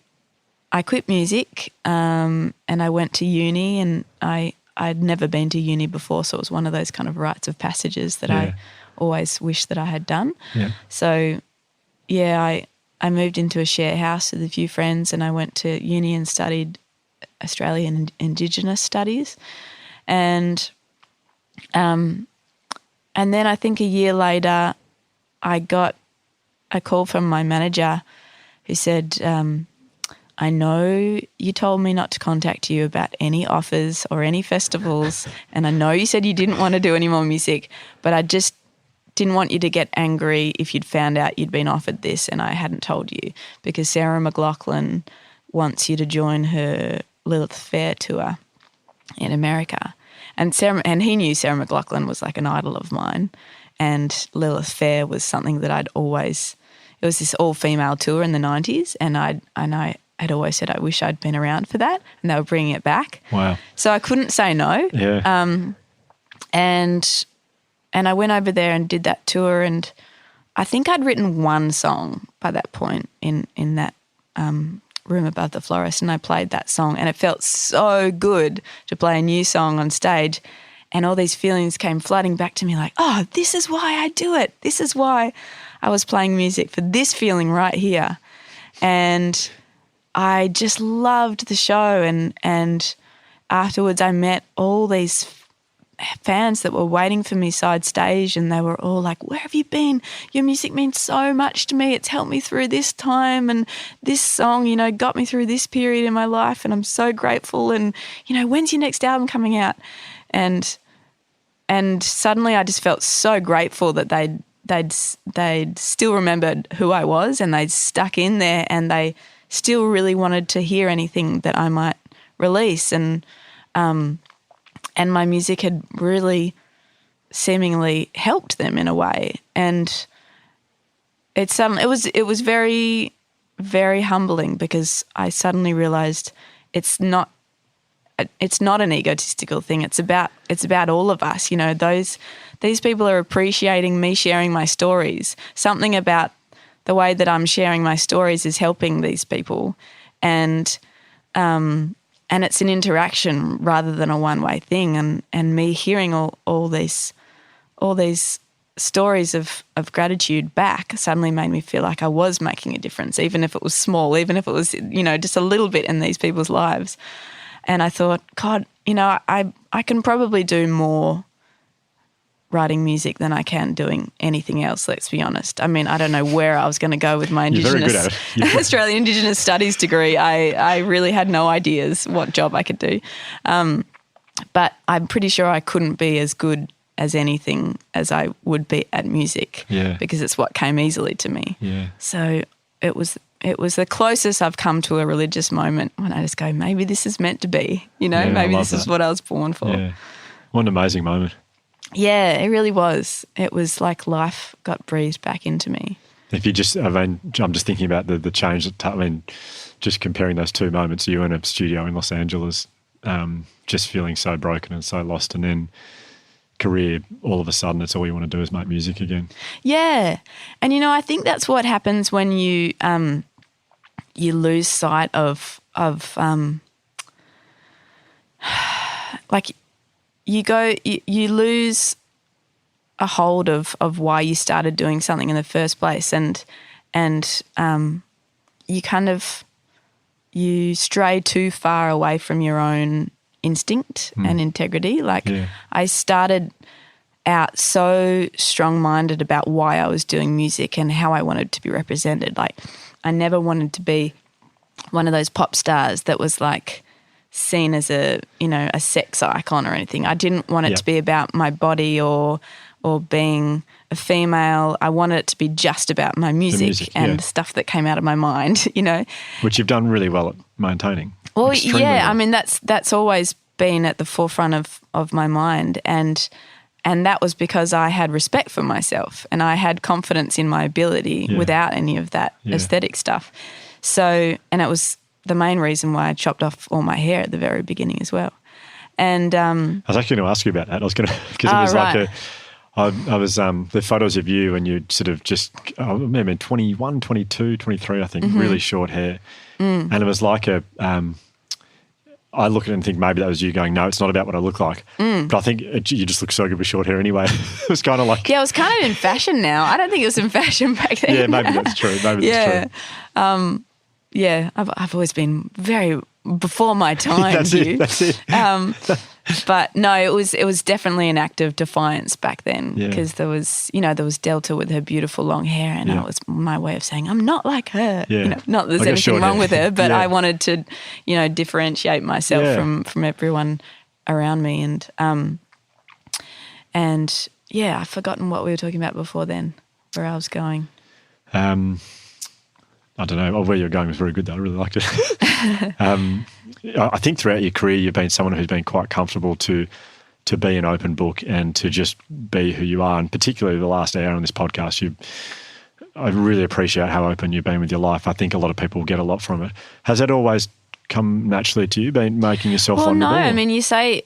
I quit music and I went to uni, and I'd never been to uni before, so it was one of those kind of rites of passages that I always wished that I had done. Yeah. So, yeah, I moved into a share house with a few friends, and I went to uni and studied Australian Indigenous studies. And then I think a year later I got a call from my manager who said, I know you told me not to contact you about any offers or any festivals, and I know you said you didn't want to do any more music, but I just didn't want you to get angry if you'd found out you'd been offered this and I hadn't told you, because Sarah McLachlan wants you to join her Lilith Fair tour in America. And he knew Sarah McLachlan was like an idol of mine, and Lilith Fair was something that it was this all-female tour in the 90s, and I had always said I wish I'd been around for that, and they were bringing it back. Wow. So I couldn't say no. Yeah. And I went over there and did that tour, and I think I'd written one song by that point in that room above the florist, and I played that song, and it felt so good to play a new song on stage, and all these feelings came flooding back to me like, oh, this is why I do it. This is why I was playing music, for this feeling right here. And I just loved the show, and afterwards I met all these fans that were waiting for me side stage, and they were all like, where have you been? Your music means so much to me. It's helped me through this time, and this song, got me through this period in my life, and I'm so grateful. And, when's your next album coming out? And suddenly I just felt so grateful that they'd still remembered who I was, and they'd stuck in there, and they still really wanted to hear anything that I might release. And my music had really seemingly helped them in a way. And it was very, very humbling, because I suddenly realised it's not an egotistical thing. It's about all of us. These people are appreciating me sharing my stories. Something about the way that I'm sharing my stories is helping these people, and it's an interaction rather than a one-way thing. And me hearing all these stories of gratitude back suddenly made me feel like I was making a difference, even if it was small, even if it was just a little bit in these people's lives. And I thought, God, I can probably do more writing music than I can doing anything else, let's be honest. I mean, I don't know where I was going to go with my Australian Indigenous Studies degree. I really had no ideas what job I could do. But I'm pretty sure I couldn't be as good as anything as I would be at music, because it's what came easily to me. Yeah. So it was the closest I've come to a religious moment when I just go, maybe this is meant to be, maybe this is what I was born for. Yeah. What an amazing moment. Yeah, it really was. It was like life got breathed back into me. I'm just thinking about the change. Just comparing those two moments, you in a studio in Los Angeles, just feeling so broken and so lost, and then career, all of a sudden it's all you want to do is make music again. Yeah. And, I think that's what happens when you lose sight of like you lose a hold of why you started doing something in the first place, and you stray too far away from your own instinct and integrity. I started out so strong-minded about why I was doing music and how I wanted to be represented. I never wanted to be one of those pop stars that was seen as a sex icon or anything. I didn't want it to be about my body or being a female. I wanted it to be just about my music, and stuff that came out of my mind, you know. Which you've done really well at maintaining. Well, Extremely yeah, well. I mean, that's always been at the forefront of my mind, and that was because I had respect for myself and I had confidence in my ability without any of that aesthetic stuff. So, and it was the main reason why I chopped off all my hair at the very beginning as well. And I was actually going to ask you about that. I was going to, because it was right. I was the photos of you and you sort of just, I remember 21, 22, 23, I think, really short hair. And it was like I look at it and think maybe that was you going, no, it's not about what I look like. But I think you just look so good with short hair anyway. It was kind of like... Yeah, it was kind of in fashion now. I don't think it was in fashion back then. Yeah, maybe that's true. Maybe that's true. Yeah, I've always been very before my time. That's it. But no, it was definitely an act of defiance back then, because there was Delta with her beautiful long hair, and it was my way of saying I'm not like her. Yeah. You know, not that there's anything wrong with her, but I wanted to, differentiate myself from everyone around me, and I've forgotten what we were talking about before then, where I was going. I don't know. Where you're going was very good, though. I really liked it. I think throughout your career, you've been someone who's been quite comfortable to be an open book and to just be who you are. And particularly the last hour on this podcast, I really appreciate how open you've been with your life. I think a lot of people get a lot from it. Has that always come naturally to you, been making yourself vulnerable? No. I mean, you say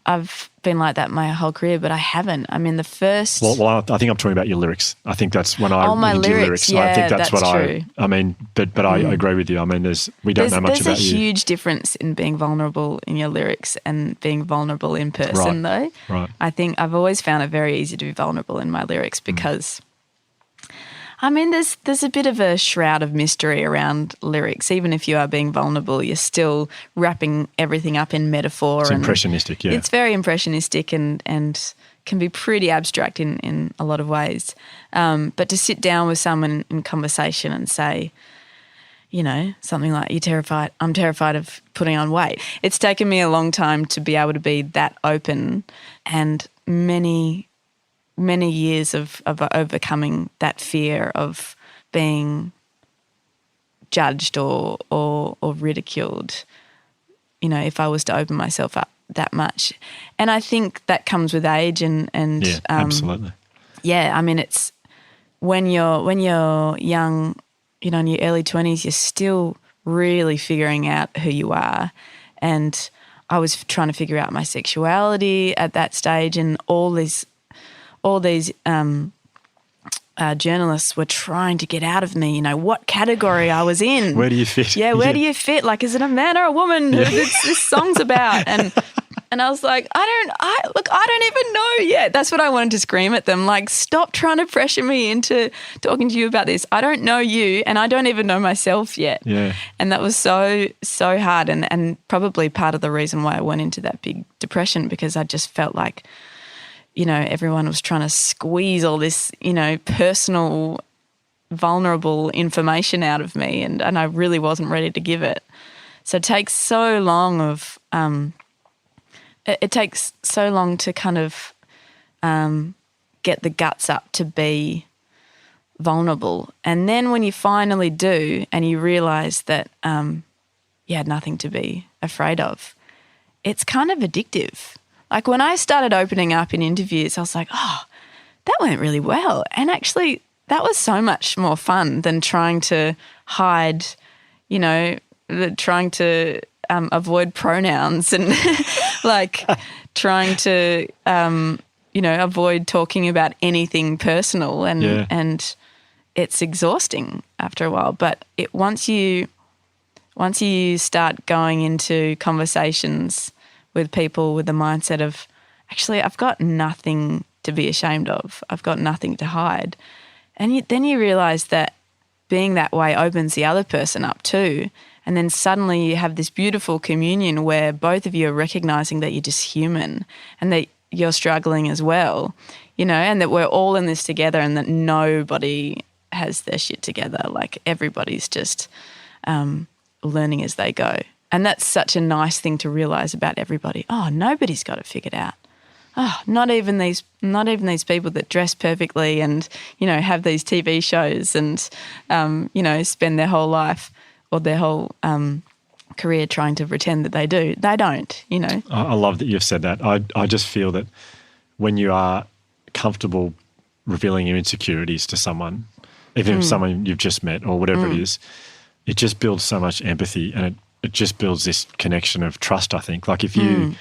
I've been like that my whole career, but I haven't. I mean, the first... Well, I think I'm talking about your lyrics. I think that's when I my read your lyrics. lyrics. I think that's what true. I mean, but I agree with you. I mean, we don't know much about you. There's a huge difference in being vulnerable in your lyrics and being vulnerable in person, though. Right. I think I've always found it very easy to be vulnerable in my lyrics because... I mean, there's a bit of a shroud of mystery around lyrics. Even if you are being vulnerable, you're still wrapping everything up in metaphor. It's impressionistic, yeah. It's very impressionistic and can be pretty abstract in a lot of ways. But to sit down with someone in conversation and say, something like, I'm terrified of putting on weight. It's taken me a long time to be able to be that open, and many years of overcoming that fear of being judged or ridiculed, if I was to open myself up that much. And I think that comes with age and absolutely. Yeah, I mean, it's when you're young, in your early 20s, you're still really figuring out who you are. And I was trying to figure out my sexuality at that stage, and all these journalists were trying to get out of me, what category I was in. Where do you fit? Yeah, where do you fit? Like, is it a man or a woman who this song's about? And I was like, I don't even know yet. That's what I wanted to scream at them. Like, stop trying to pressure me into talking to you about this. I don't know you, and I don't even know myself yet. Yeah. And that was so hard, and probably part of the reason why I went into that big depression, because I just felt like, everyone was trying to squeeze all this, personal, vulnerable information out of me, and I really wasn't ready to give it. So it takes so long to kind of get the guts up to be vulnerable. And then when you finally do and you realise that you had nothing to be afraid of, it's kind of addictive. Like, when I started opening up in interviews, I was like, oh, that went really well. And actually, that was so much more fun than trying to hide, trying to avoid pronouns and like trying to, avoid talking about anything personal. And it's exhausting after a while. But once you start going into conversations with people with the mindset of, actually, I've got nothing to be ashamed of. I've got nothing to hide. And then you realise that being that way opens the other person up too. And then suddenly you have this beautiful communion where both of you are recognising that you're just human and that you're struggling as well, and that we're all in this together, and that nobody has their shit together. Like, everybody's just learning as they go. And that's such a nice thing to realise about everybody. Oh, nobody's got it figured out. not even these people that dress perfectly and, you know, have these TV shows and, you know, spend their whole life or their whole career trying to pretend that they do. They don't, you know. I love that you've said that. I just feel that when you are comfortable revealing your insecurities to someone, even if someone you've just met or whatever it is, it just builds so much empathy and it just builds this connection of trust, I think. Like if you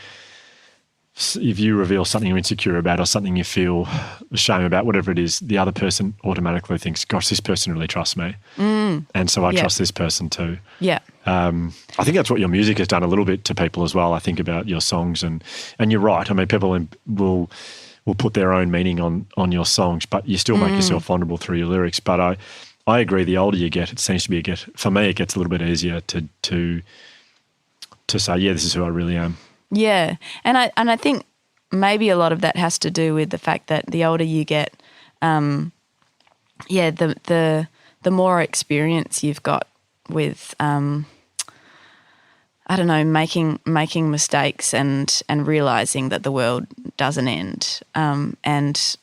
reveal something you're insecure about or something you feel shame about, whatever it is, the other person automatically thinks, gosh, this person really trusts me. And so I trust this person too. Yeah. I think that's what your music has done a little bit to people as well. I think about your songs and you're right. I mean, people will put their own meaning on your songs, but you still make yourself vulnerable through your lyrics. But I agree, the older you get, it seems to be for me, it gets a little bit easier to say, yeah, this is who I really am. Yeah, and I think maybe a lot of that has to do with the fact that the older you get, the more experience you've got with, I don't know, making mistakes and realising that the world doesn't end, and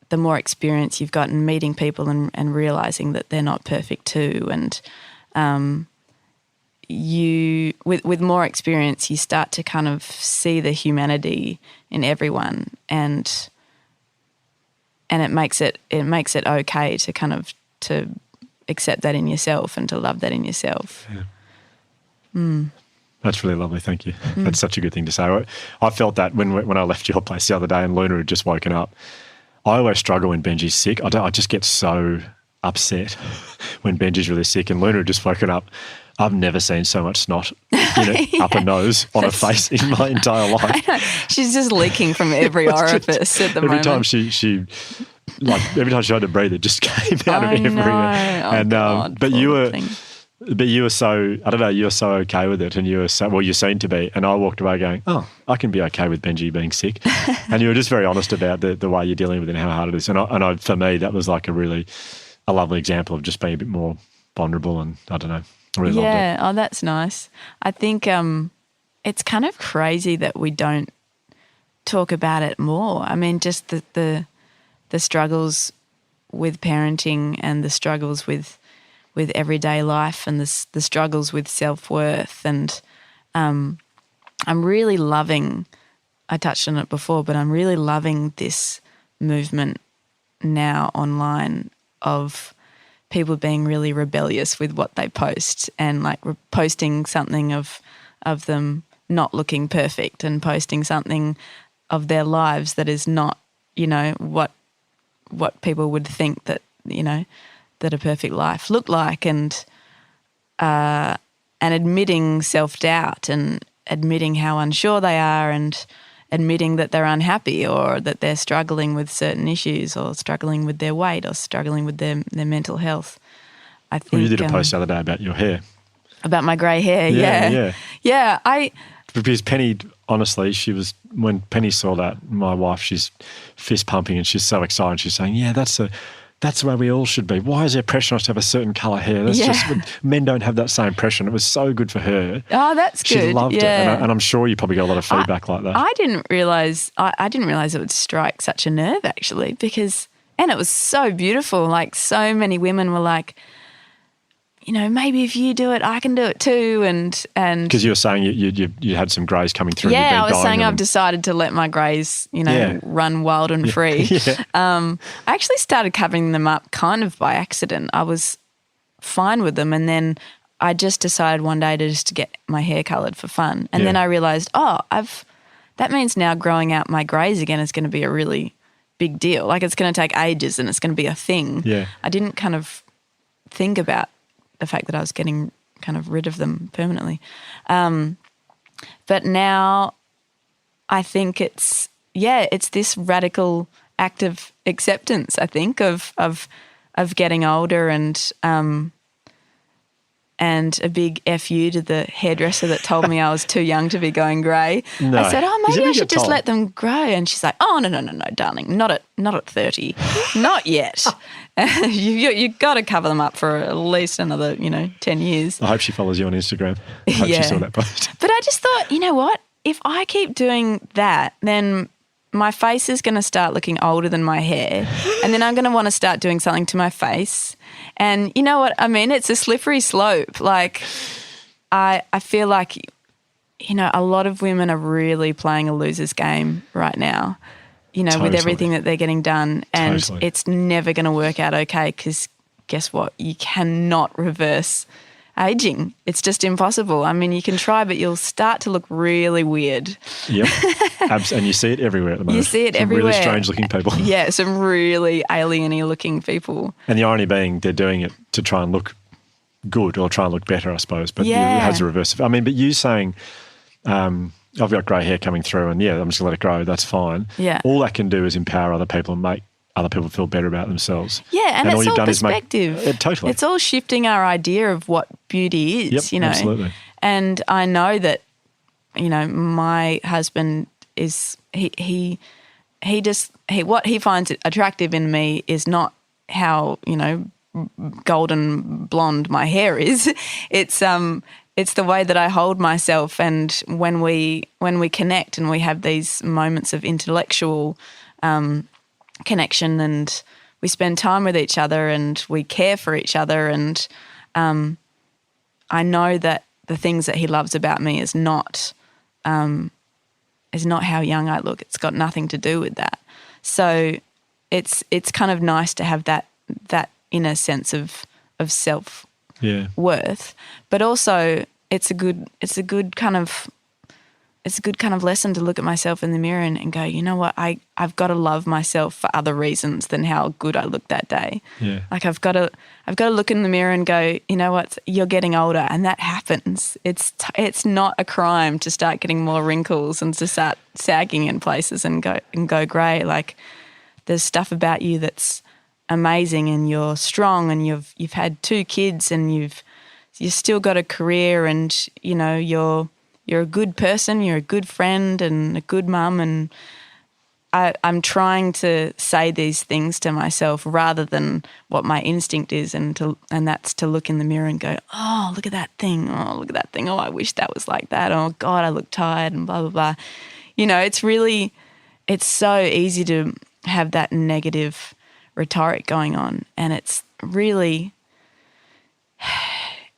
the more experience you've got in meeting people and realising that they're not perfect too, and you with more experience you start to kind of see the humanity in everyone, and it makes it okay to kind of to accept that in yourself and to love that in yourself. Yeah. That's really lovely, thank you. That's such a good thing to say. I felt that when I left your place the other day and Luna had just woken up. I always struggle when Benji's sick. I just get so upset when Benji's really sick, and Luna had just woken up. I've never seen so much snot up her nose on her face in my entire life. She's just leaking from every orifice at the moment. Every time she tried to breathe, it just came out of everywhere. And God, but you were so, I don't know, you were so okay with it, and you seemed to be. And I walked away going, oh, I can be okay with Benji being sick. And you were just very honest about the way you're dealing with it and how hard it is. And for me, that was like a lovely example of just being a bit more vulnerable, and I don't know. I really loved it. Yeah, oh, that's nice. I think it's kind of crazy that we don't talk about it more. I mean, just the struggles with parenting and the struggles with everyday life and the struggles with self-worth. And I'm really loving, I touched on it before, but I'm really loving this movement now online of people being really rebellious with what they post, and like posting something of them not looking perfect and posting something of their lives that is not, you know, what people would think that, you know, that a perfect life looked like, and admitting self-doubt and admitting how unsure they are and admitting that they're unhappy or that they're struggling with certain issues or struggling with their weight or struggling with their mental health. I think. Well, you did a post the other day about your hair. About my grey hair, yeah. Yeah, because Penny, honestly, when Penny saw that, my wife, she's fist pumping and she's so excited. She's saying, yeah, that's the way we all should be. Why is there pressure on us to have a certain colour hair? That's just, men don't have that same pressure. And it was so good for her. Oh, that's good. She loved it. And I'm sure you probably got a lot of feedback like that. I didn't realise it would strike such a nerve, actually, and it was so beautiful. Like, so many women were like, you know, maybe if you do it, I can do it too. And because you were saying you had some greys coming through. Yeah, I was saying I've decided to let my greys, you know, run wild and free. Yeah. I actually started covering them up kind of by accident. I was fine with them, and then I just decided one day to just get my hair coloured for fun. And then I realised, that means now growing out my greys again is going to be a really big deal. Like, it's going to take ages and it's going to be a thing. Yeah. I didn't kind of think about the fact that I was getting kind of rid of them permanently. But now I think it's this radical act of acceptance, I think, of getting older, and a big FU to the hairdresser that told me I was too young to be going grey. No. I said, maybe I should just let them grow. And she's like, oh, no, darling, not at 30. Not yet. You've got to cover them up for at least another, 10 years. I hope she follows you on Instagram. I hope she saw that post. But I just thought, you know what? If I keep doing that, then my face is going to start looking older than my hair, and then I'm going to want to start doing something to my face. And you know what I mean? It's a slippery slope. Like, I feel like, you know, a lot of women are really playing a loser's game right now, you know, with everything that they're getting done. And it's never going to work out okay, because guess what? You cannot reverse aging. It's just impossible. I mean, you can try, but you'll start to look really weird. Yep. And you see it everywhere at the moment. You see it some everywhere. Really strange looking people. Yeah, some really alien-y looking people. And the irony being they're doing it to try and look good or try and look better, I suppose. But it has a reverse. I mean, but you saying, I've got grey hair coming through and, I'm just going to let it grow, that's fine. Yeah. All that can do is empower other people and make other people feel better about themselves. Yeah, and all it's you've all done perspective. Is make, totally. It's all shifting our idea of what beauty is, you know. Absolutely. And I know that, you know, my husband is, what he finds attractive in me is not how, you know, golden blonde my hair is. It's the way that I hold myself, and when we connect and we have these moments of intellectual connection, and we spend time with each other and we care for each other, and I know that the things that he loves about me is not how young I look. It's got nothing to do with that. So it's kind of nice to have that inner sense of self worth, but also it's a good kind of lesson to look at myself in the mirror and go, you know what, I've got to love myself for other reasons than how good I look that day. Yeah. Like I've got to look in the mirror and go, you know what, you're getting older, and that happens. It's not a crime to start getting more wrinkles and to start sagging in places and go grey. Like, there's stuff about you that's amazing, and you're strong, and you've had 2 kids, and you've still got a career, and you know you're a good person, you're a good friend and a good mum, and I'm trying to say these things to myself rather than what my instinct is, and that's to look in the mirror and go, oh, look at that thing, oh, look at that thing, oh, I wish that was like that, oh God, I look tired, and blah, blah, blah. You know, it's so easy to have that negative rhetoric going on, and it's really...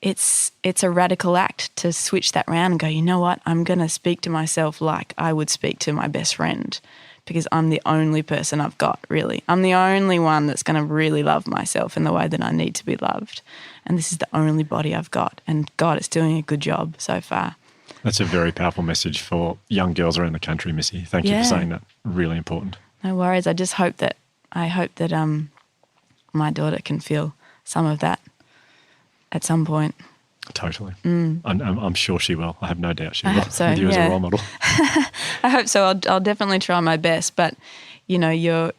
It's a radical act to switch that around and go, you know what, I'm going to speak to myself like I would speak to my best friend, because I'm the only person I've got, really. I'm the only one that's going to really love myself in the way that I need to be loved. And this is the only body I've got. And God, it's doing a good job so far. That's a very powerful message for young girls around the country, Missy. Thank you for saying that. Really important. No worries. I hope that my daughter can feel some of that at some point. Totally. I'm sure she will. I have no doubt she will. Hope so, with you as a role model. I hope so. I'll definitely try my best. But you know, you're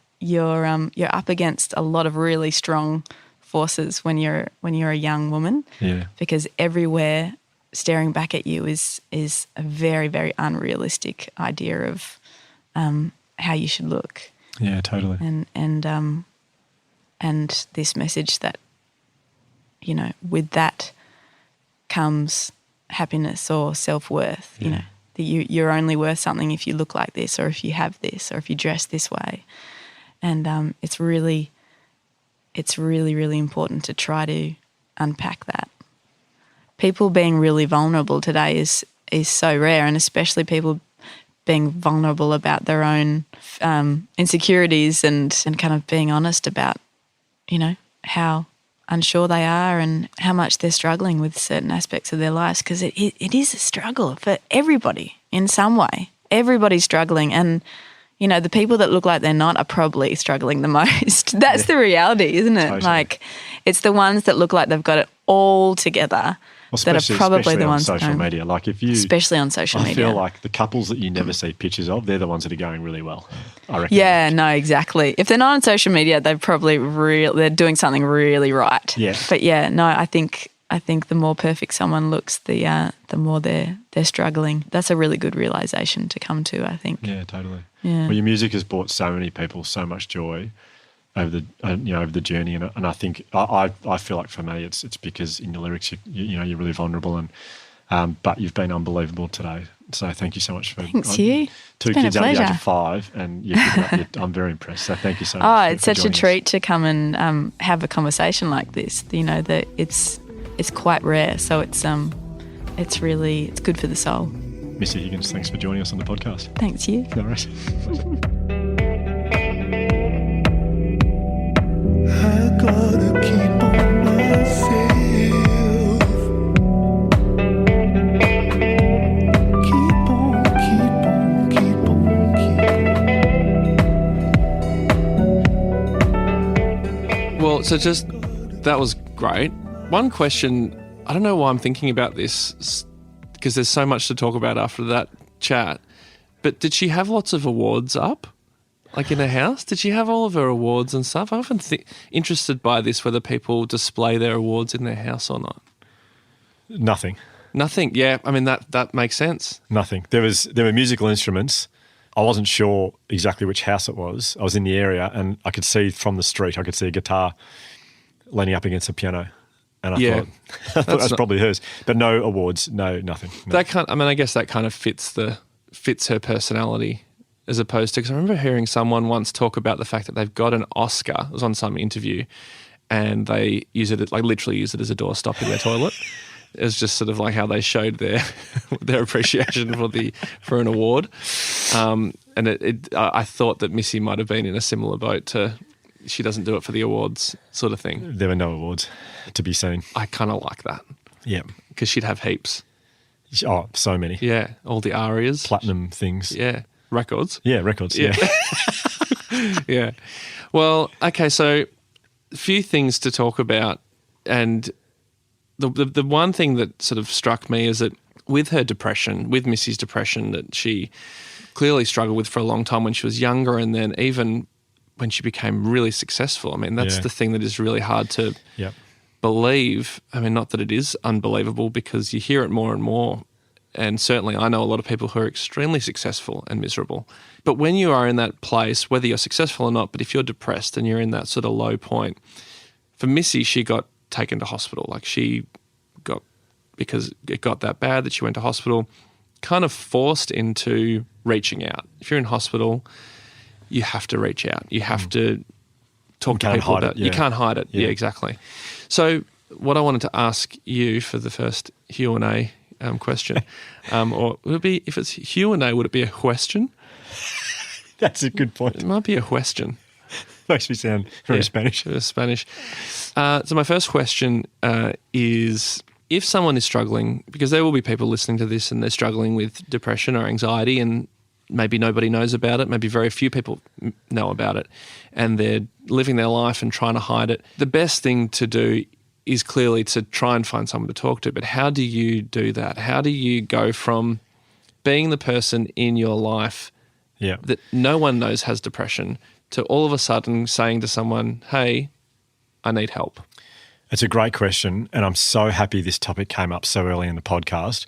up against a lot of really strong forces when you're a young woman. Yeah. Because everywhere staring back at you is a very, very unrealistic idea of how you should look. Yeah, totally. And this message that, you know, with that comes happiness or self-worth, you know, that you're only worth something if you look like this, or if you have this, or if you dress this way. And it's really, really important to try to unpack that. People being really vulnerable today is so rare, and especially people being vulnerable about their own insecurities and kind of being honest about, you know, how unsure they are and how much they're struggling with certain aspects of their lives, because it is a struggle for everybody in some way. Everybody's struggling, and, you know, the people that look like they're not are probably struggling the most. That's the reality, isn't it? Totally. Like, it's the ones that look like they've got it all together that are probably the ones on social media. Like especially on social media. I feel like the couples that you never see pictures of, they're the ones that are going really well, I reckon. Yeah, no, exactly. If they're not on social media, they're probably they're doing something really right. Yeah. But yeah, no, I think the more perfect someone looks, the more they're struggling. That's a really good realization to come to, I think. Yeah, totally. Yeah. Well, your music has brought so many people so much joy over the journey, and I think I feel like for me it's because in your lyrics you're really vulnerable, and But you've been unbelievable today. So thank you so much for Thanks, Hugh. two It's been a kids under the age pleasure. of 5, and I'm very impressed. So thank you so much. Oh, for it's such a joining us. treat to come and have a conversation like this. You know, that it's quite rare, so it's good for the soul. Missy Higgins, thanks for joining us on the podcast. Thanks, Hugh. No worries. I gotta keep on myself. Keep on, keep on, keep on, keep on. Well, so just that was great. One question, I don't know why I'm thinking about this because there's so much to talk about after that chat, but did she have lots of awards up? Like in her house? Did she have all of her awards and stuff? I'm often interested by this, whether people display their awards in their house or not. Nothing. Nothing. Yeah, I mean, that makes sense. Nothing. There were musical instruments. I wasn't sure exactly which house it was. I was in the area and I could see from the street, I could see a guitar leaning up against a piano. And I thought that's probably hers. But no awards, nothing. No. I guess that kind of fits her personality as opposed to, because I remember hearing someone once talk about the fact that they've got an Oscar. It was on some interview and they literally use it as a doorstop in their toilet. It was just sort of like how they showed their appreciation for an award. And I thought that Missy might have been in a similar boat to, she doesn't do it for the awards sort of thing. There were no awards to be seen. I kind of like that. Yeah. Because she'd have heaps. Oh, so many. Yeah. All the arias. Platinum things. Yeah. Records. Yeah, records. Yeah. Yeah. Well, okay, so a few things to talk about. And the one thing that sort of struck me is that with her depression, with Missy's depression that she clearly struggled with for a long time when she was younger, and then even when she became really successful. I mean, that's the thing that is really hard to believe. I mean, not that it is unbelievable because you hear it more and more. And certainly I know a lot of people who are extremely successful and miserable. But when you are in that place, whether you're successful or not, but if you're depressed and you're in that sort of low point, for Missy, she got taken to hospital. Like because it got that bad that she went to hospital, kind of forced into reaching out. If you're in hospital, you have to reach out. You have to talk to people about it. You can't hide it. Yeah, exactly. So what I wanted to ask you for the first Q&A question, or would it be, if it's Q&A, would it be a question? That's a good point. It might be a question. Makes me sound very Spanish. Spanish. So my first question is, if someone is struggling, because there will be people listening to this and they're struggling with depression or anxiety and maybe nobody knows about it, maybe very few people know about it, and they're living their life and trying to hide it. The best thing to do is clearly to try and find someone to talk to. But how do you do that? How do you go from being the person in your life that no one knows has depression to all of a sudden saying to someone, hey, I need help? It's a great question, and I'm so happy this topic came up so early in the podcast.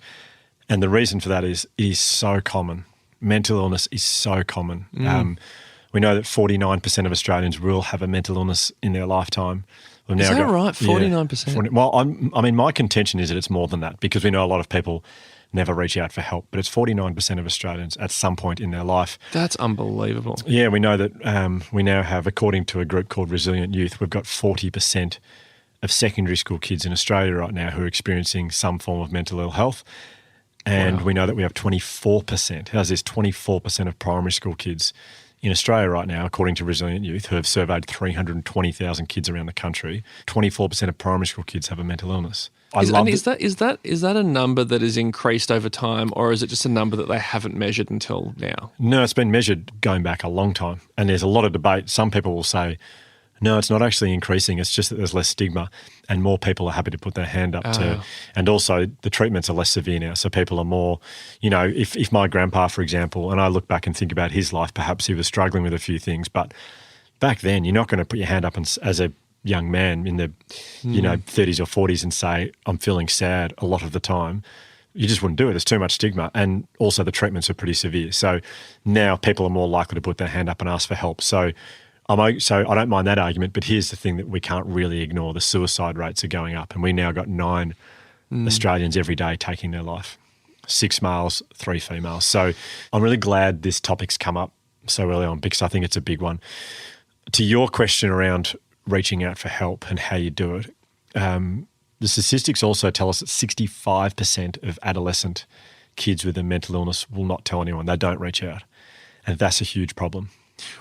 And the reason for that is it is so common. Mental illness is so common. We know that 49% of Australians will have a mental illness in their lifetime. We've Is now that got, right? 49%? Well, I mean, my contention is that it's more than that because we know a lot of people never reach out for help, but it's 49% of Australians at some point in their life. That's unbelievable. Yeah, we know that we now have, according to a group called Resilient Youth, we've got 40% of secondary school kids in Australia right now who are experiencing some form of mental ill health. And we know that we have 24%, how's this, 24% of primary school kids in Australia right now, according to Resilient Youth, who have surveyed 320,000 kids around the country, 24% of primary school kids have a mental illness. Is that a number that is increased over time, or is it just a number that they haven't measured until now? No, it's been measured going back a long time. And there's a lot of debate. Some people will say, no, it's not actually increasing. It's just that there's less stigma and more people are happy to put their hand up to. And also the treatments are less severe now. So people are more, if my grandpa, for example, and I look back and think about his life, perhaps he was struggling with a few things. But back then, you're not going to put your hand up as a young man in the, 30s or 40s and say, I'm feeling sad a lot of the time. You just wouldn't do it. There's too much stigma. And also the treatments are pretty severe. So now people are more likely to put their hand up and ask for help. So I don't mind that argument, but here's the thing that we can't really ignore. The suicide rates are going up, and we now got 9 Australians every day taking their life. 6 males, 3 females. So I'm really glad this topic's come up so early on because I think it's a big one. To your question around reaching out for help and how you do it, the statistics also tell us that 65% of adolescent kids with a mental illness will not tell anyone. They don't reach out. And that's a huge problem.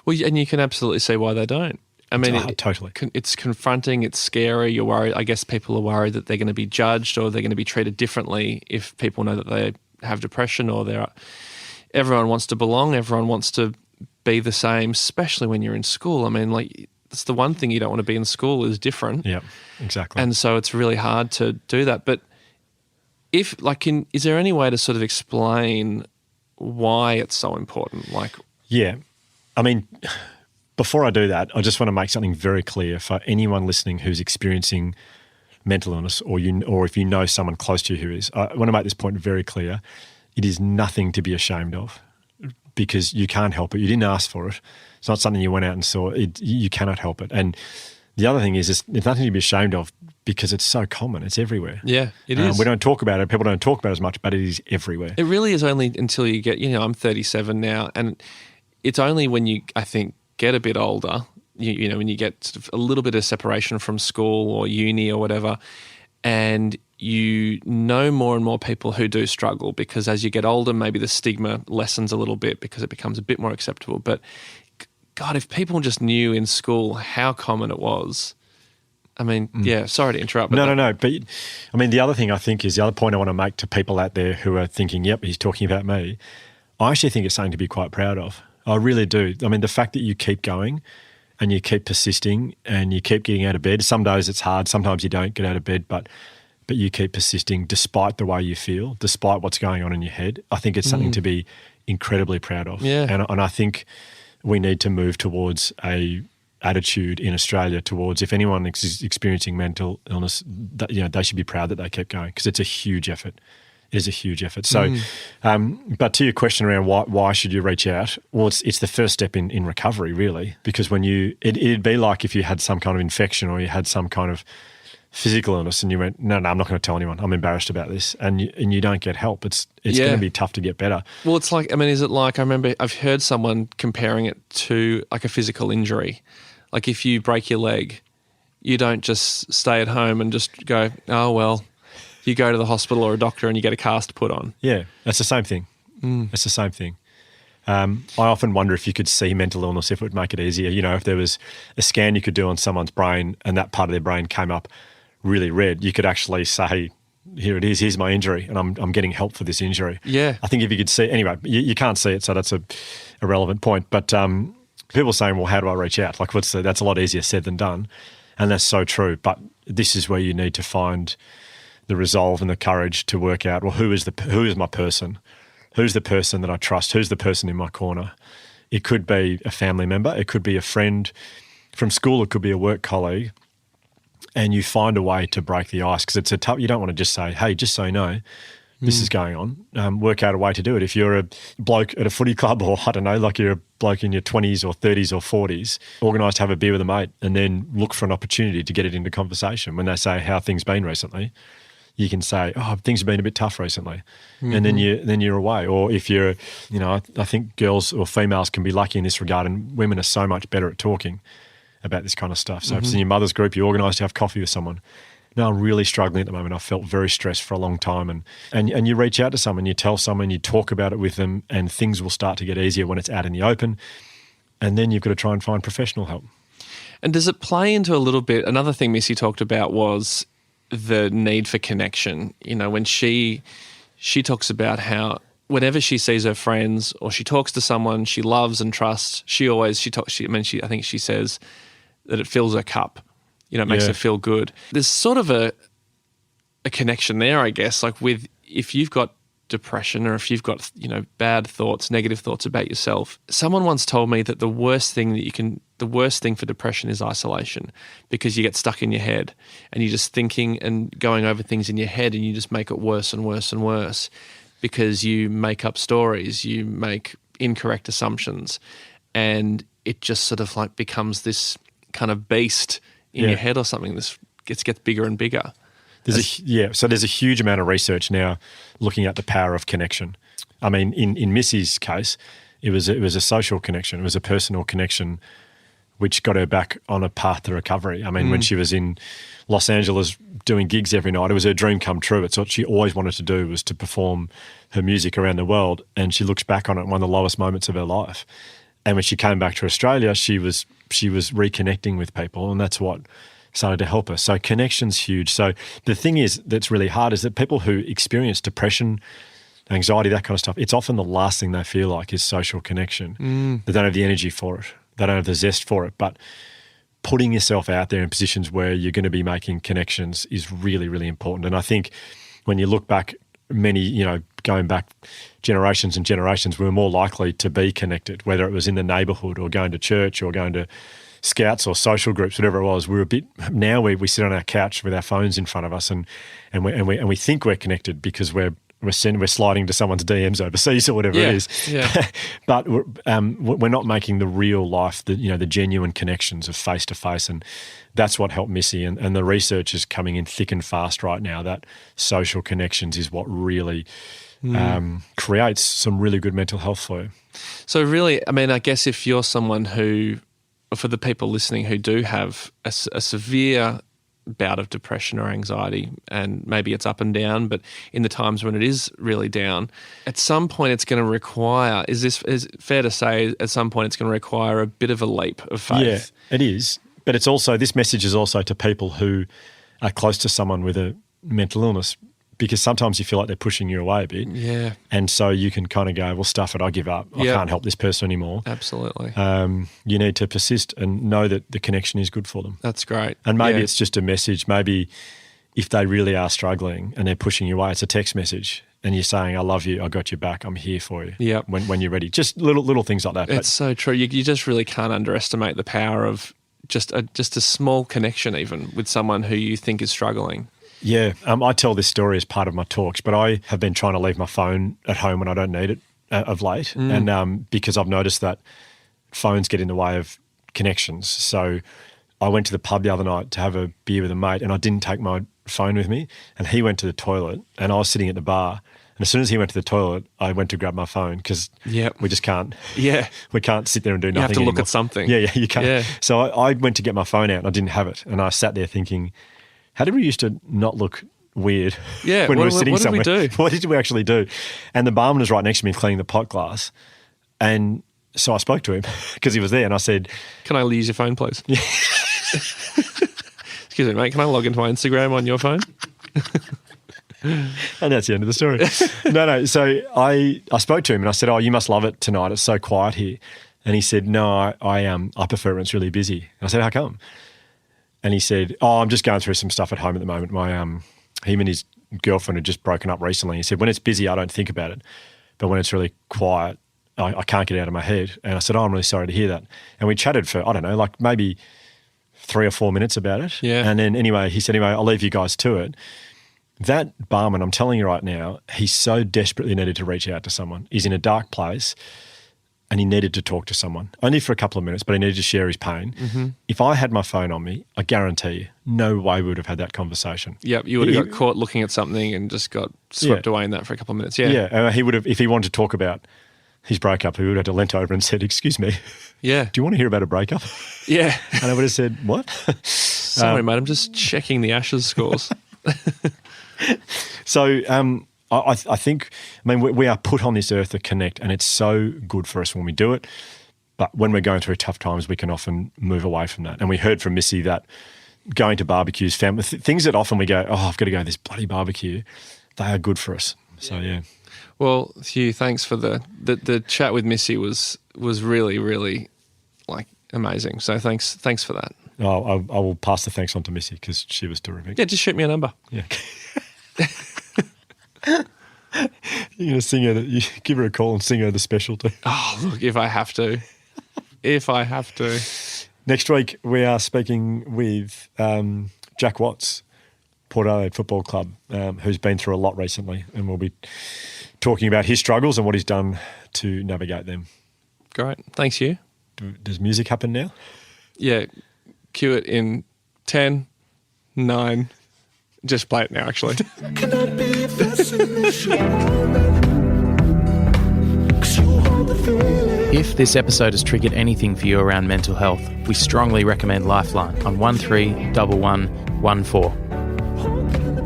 Well, and you can absolutely see why they don't. I mean, totally. It's confronting, it's scary, you're worried. I guess people are worried that they're going to be judged or they're going to be treated differently if people know that they have depression or everyone wants to belong, everyone wants to be the same, especially when you're in school. I mean, like, it's the one thing you don't want to be in school is different. Yeah, exactly. And so it's really hard to do that. But is there any way to sort of explain why it's so important? Yeah. I mean, before I do that, I just want to make something very clear for anyone listening who's experiencing mental illness or if you know someone close to you who is. I want to make this point very clear. It is nothing to be ashamed of because you can't help it. You didn't ask for it. It's not something you went out and saw. You cannot help it. And the other thing is there's nothing to be ashamed of because it's so common. It's everywhere. Yeah, it is. We don't talk about it. People don't talk about it as much, but it is everywhere. It really is only until you get, I'm 37 now, and it's only when you, I think, get a bit older, when you get sort of a little bit of separation from school or uni or whatever, and you know more and more people who do struggle because as you get older, maybe the stigma lessens a little bit because it becomes a bit more acceptable. But God, if people just knew in school how common it was, I mean, yeah, sorry to interrupt. No. But I mean, the other thing I think is the other point I want to make to people out there who are thinking, yep, he's talking about me. I actually think it's something to be quite proud of. I really do. I mean, the fact that you keep going and you keep persisting and you keep getting out of bed. Some days it's hard. Sometimes you don't get out of bed, but you keep persisting despite the way you feel, despite what's going on in your head. I think it's something to be incredibly proud of. Yeah. And I think we need to move towards a attitude in Australia towards if anyone is experiencing mental illness, they should be proud that they kept going because it's a huge effort. It is a huge effort. So, but to your question around why should you reach out? Well, it's the first step in recovery, really, because when it'd be like if you had some kind of infection or you had some kind of physical illness and you went, no, I'm not going to tell anyone. I'm embarrassed about this, and you don't get help. It's going to be tough to get better. Well, it's like, I mean, is it like, I remember I've heard someone comparing it to like a physical injury. Like if you break your leg, you don't just stay at home and just go, oh, well, you go to the hospital or a doctor and you get a cast put on. Yeah, that's the same thing. It's the same thing. I often wonder if you could see mental illness, if it would make it easier. If there was a scan you could do on someone's brain and that part of their brain came up really red, you could actually say, here it is, here's my injury, and I'm getting help for this injury. Yeah. I think if you could see, anyway, you can't see it, so that's a relevant point. But people are saying, well, how do I reach out? Like, that's a lot easier said than done. And that's so true. But this is where you need to find the resolve and the courage to work out, well, who is my person? Who's the person that I trust? Who's the person in my corner? It could be a family member. It could be a friend from school. It could be a work colleague. And you find a way to break the ice because it's a tough. You don't want to just say, hey, just so you know, this is going on. Work out a way to do it. If you're a bloke at a footy club or, I don't know, like you're a bloke in your 20s or 30s or 40s, organise to have a beer with a mate and then look for an opportunity to get it into conversation. When they say, how have things been recently? You can say, oh, things have been a bit tough recently. And then you're away. Or if you're, I think girls or females can be lucky in this regard, and women are so much better at talking about this kind of stuff. So if it's in your mother's group, you organise to have coffee with someone. No, I'm really struggling at the moment. I felt very stressed for a long time. And you reach out to someone, you tell someone, you talk about it with them, and things will start to get easier when it's out in the open. And then you've got to try and find professional help. And does it play into a little bit, another thing Missy talked about was the need for connection. When she talks about how whenever she sees her friends or she talks to someone she loves and trusts, I think she says that it fills her cup. It makes her feel good. There's sort of a connection there, I guess, like with if you've got depression or if you've got, bad thoughts, negative thoughts about yourself. Someone once told me that the worst thing for depression is isolation, because you get stuck in your head and you're just thinking and going over things in your head and you just make it worse and worse and worse because you make up stories, you make incorrect assumptions, and it just sort of like becomes this kind of beast in your head or something. This gets bigger and bigger. So there's a huge amount of research now looking at the power of connection. I mean, in Missy's case, it was a social connection. It was a personal connection which got her back on a path to recovery. I mean, when she was in Los Angeles doing gigs every night, it was her dream come true. It's what she always wanted to do, was to perform her music around the world. And she looks back on it, one of the lowest moments of her life. And when she came back to Australia, she was reconnecting with people, and that's what started to help her. So connection's huge. So the thing is that's really hard is that people who experience depression, anxiety, that kind of stuff, it's often the last thing they feel like is social connection. They don't have the energy for it. They don't have the zest for it. But putting yourself out there in positions where you're going to be making connections is really, really important. And I think when you look back, going back generations and generations, we were more likely to be connected, whether it was in the neighbourhood or going to church or going to scouts or social groups, whatever it was. Now we sit on our couch with our phones in front of us and we think we're connected because we're sliding to someone's DMs overseas or whatever it is. Yeah. But we're not making the real life, the genuine connections of face to face, and that's what helped Missy. And the research is coming in thick and fast right now that social connections is what really creates some really good mental health for you. So really, I mean, I guess if you're someone who, for the people listening who do have a severe bout of depression or anxiety, and maybe it's up and down, but in the times when it is really down, at some point it's going to require, is it fair to say at some point it's going to require a bit of a leap of faith? Yeah, it is. But it's also, this message is also to people who are close to someone with a mental illness, because sometimes you feel like they're pushing you away a bit. Yeah. And so you can kind of go, well, stuff it, I give up. I can't help this person anymore. Absolutely. You need to persist and know that the connection is good for them. That's great. And maybe it's just a message. Maybe if they really are struggling and they're pushing you away, it's a text message and you're saying, I love you, I got your back, I'm here for you. Yep. When you're ready. Just little things like that. It's so true. You just really can't underestimate the power of just a small connection even with someone who you think is struggling. Yeah, I tell this story as part of my talks, but I have been trying to leave my phone at home when I don't need it of late, and because I've noticed that phones get in the way of connections. So I went to the pub the other night to have a beer with a mate, and I didn't take my phone with me, and he went to the toilet, and I was sitting at the bar, and as soon as he went to the toilet, I went to grab my phone because we just can't. Yeah, we can't sit there and do nothing. You have to look anymore. at something. Yeah, you can't. Yeah. So I went to get my phone out, and I didn't have it, and I sat there thinking, how did we used to not look weird when we were sitting somewhere? What did we do? What did we actually do? And the barman was right next to me cleaning the pot glass. And so I spoke to him because he was there and I said, can I use your phone, please? Yeah. Excuse me, mate, can I log into my Instagram on your phone? And that's the end of the story. No. So I spoke to him and I said, oh, you must love it tonight. It's so quiet here. And he said, no, I prefer when it's really busy. And I said, how come? And he said, oh, I'm just going through some stuff at home at the moment. Him and his girlfriend had just broken up recently. He said, when it's busy, I don't think about it. But when it's really quiet, I can't get it out of my head. And I said, oh, I'm really sorry to hear that. And we chatted for, I don't know, like maybe 3 or 4 minutes about it. Yeah. And then he said, I'll leave you guys to it. That barman, I'm telling you right now, he so desperately needed to reach out to someone. He's in a dark place. And he needed to talk to someone, only for a couple of minutes, but he needed to share his pain. Mm-hmm. If I had my phone on me, I guarantee you, no way we would have had that conversation. Yep, you would have got caught looking at something and just got swept away in that for a couple of minutes. Yeah. He would have, if he wanted to talk about his breakup, he would have leant over and said, excuse me, do you want to hear about a breakup? Yeah. And I would have said, what? Sorry, mate, I'm just checking the Ashes scores. So, I think, we are put on this earth to connect, and it's so good for us when we do it. But when we're going through tough times, we can often move away from that. And we heard from Missy that going to barbecues, family, things that often we go, oh, I've got to go to this bloody barbecue, they are good for us. So, yeah. Well, Hugh, thanks for the chat with Missy was really, really amazing. So thanks for that. Oh, I will pass the thanks on to Missy because she was terrific. Yeah, just shoot me a number. Yeah. You're going to sing her, you give her a call and sing her the special too. Oh, look, if I have to. Next week, we are speaking with Jack Watts, Port Adelaide Football Club, who's been through a lot recently, and we'll be talking about his struggles and what he's done to navigate them. Great. Thanks, Hugh. Does music happen now? Yeah. Cue it in 10, 9, Just play it now, actually. Can I be a fascination? 'Cause you hold the feeling. If this episode has triggered anything for you around mental health, we strongly recommend Lifeline on 131114.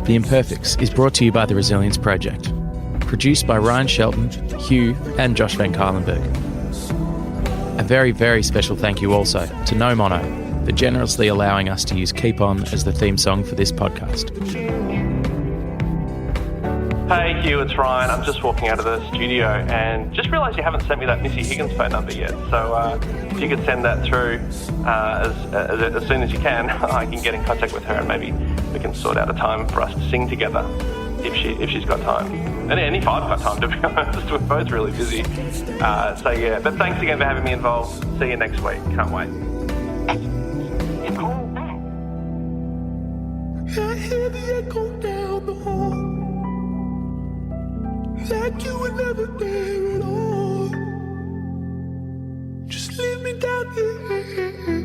The Imperfects is brought to you by the Resilience Project. Produced by Ryan Shelton, Hugh and Josh Van Kylenberg. A very, very special thank you also to No Mono for generously allowing us to use Keep On as the theme song for this podcast. Hey Hugh, it's Ryan. I'm just walking out of the studio and just realised you haven't sent me that Missy Higgins phone number yet. So if you could send that through as soon as you can, I can get in contact with her and maybe we can sort out a time for us to sing together if she's got time. And if I've got time, to be honest. We're both really busy. So yeah, but thanks again for having me involved. See you next week. Can't wait. To call back. I hear the echo down the hall, like you were never there at all. Just leave me down here.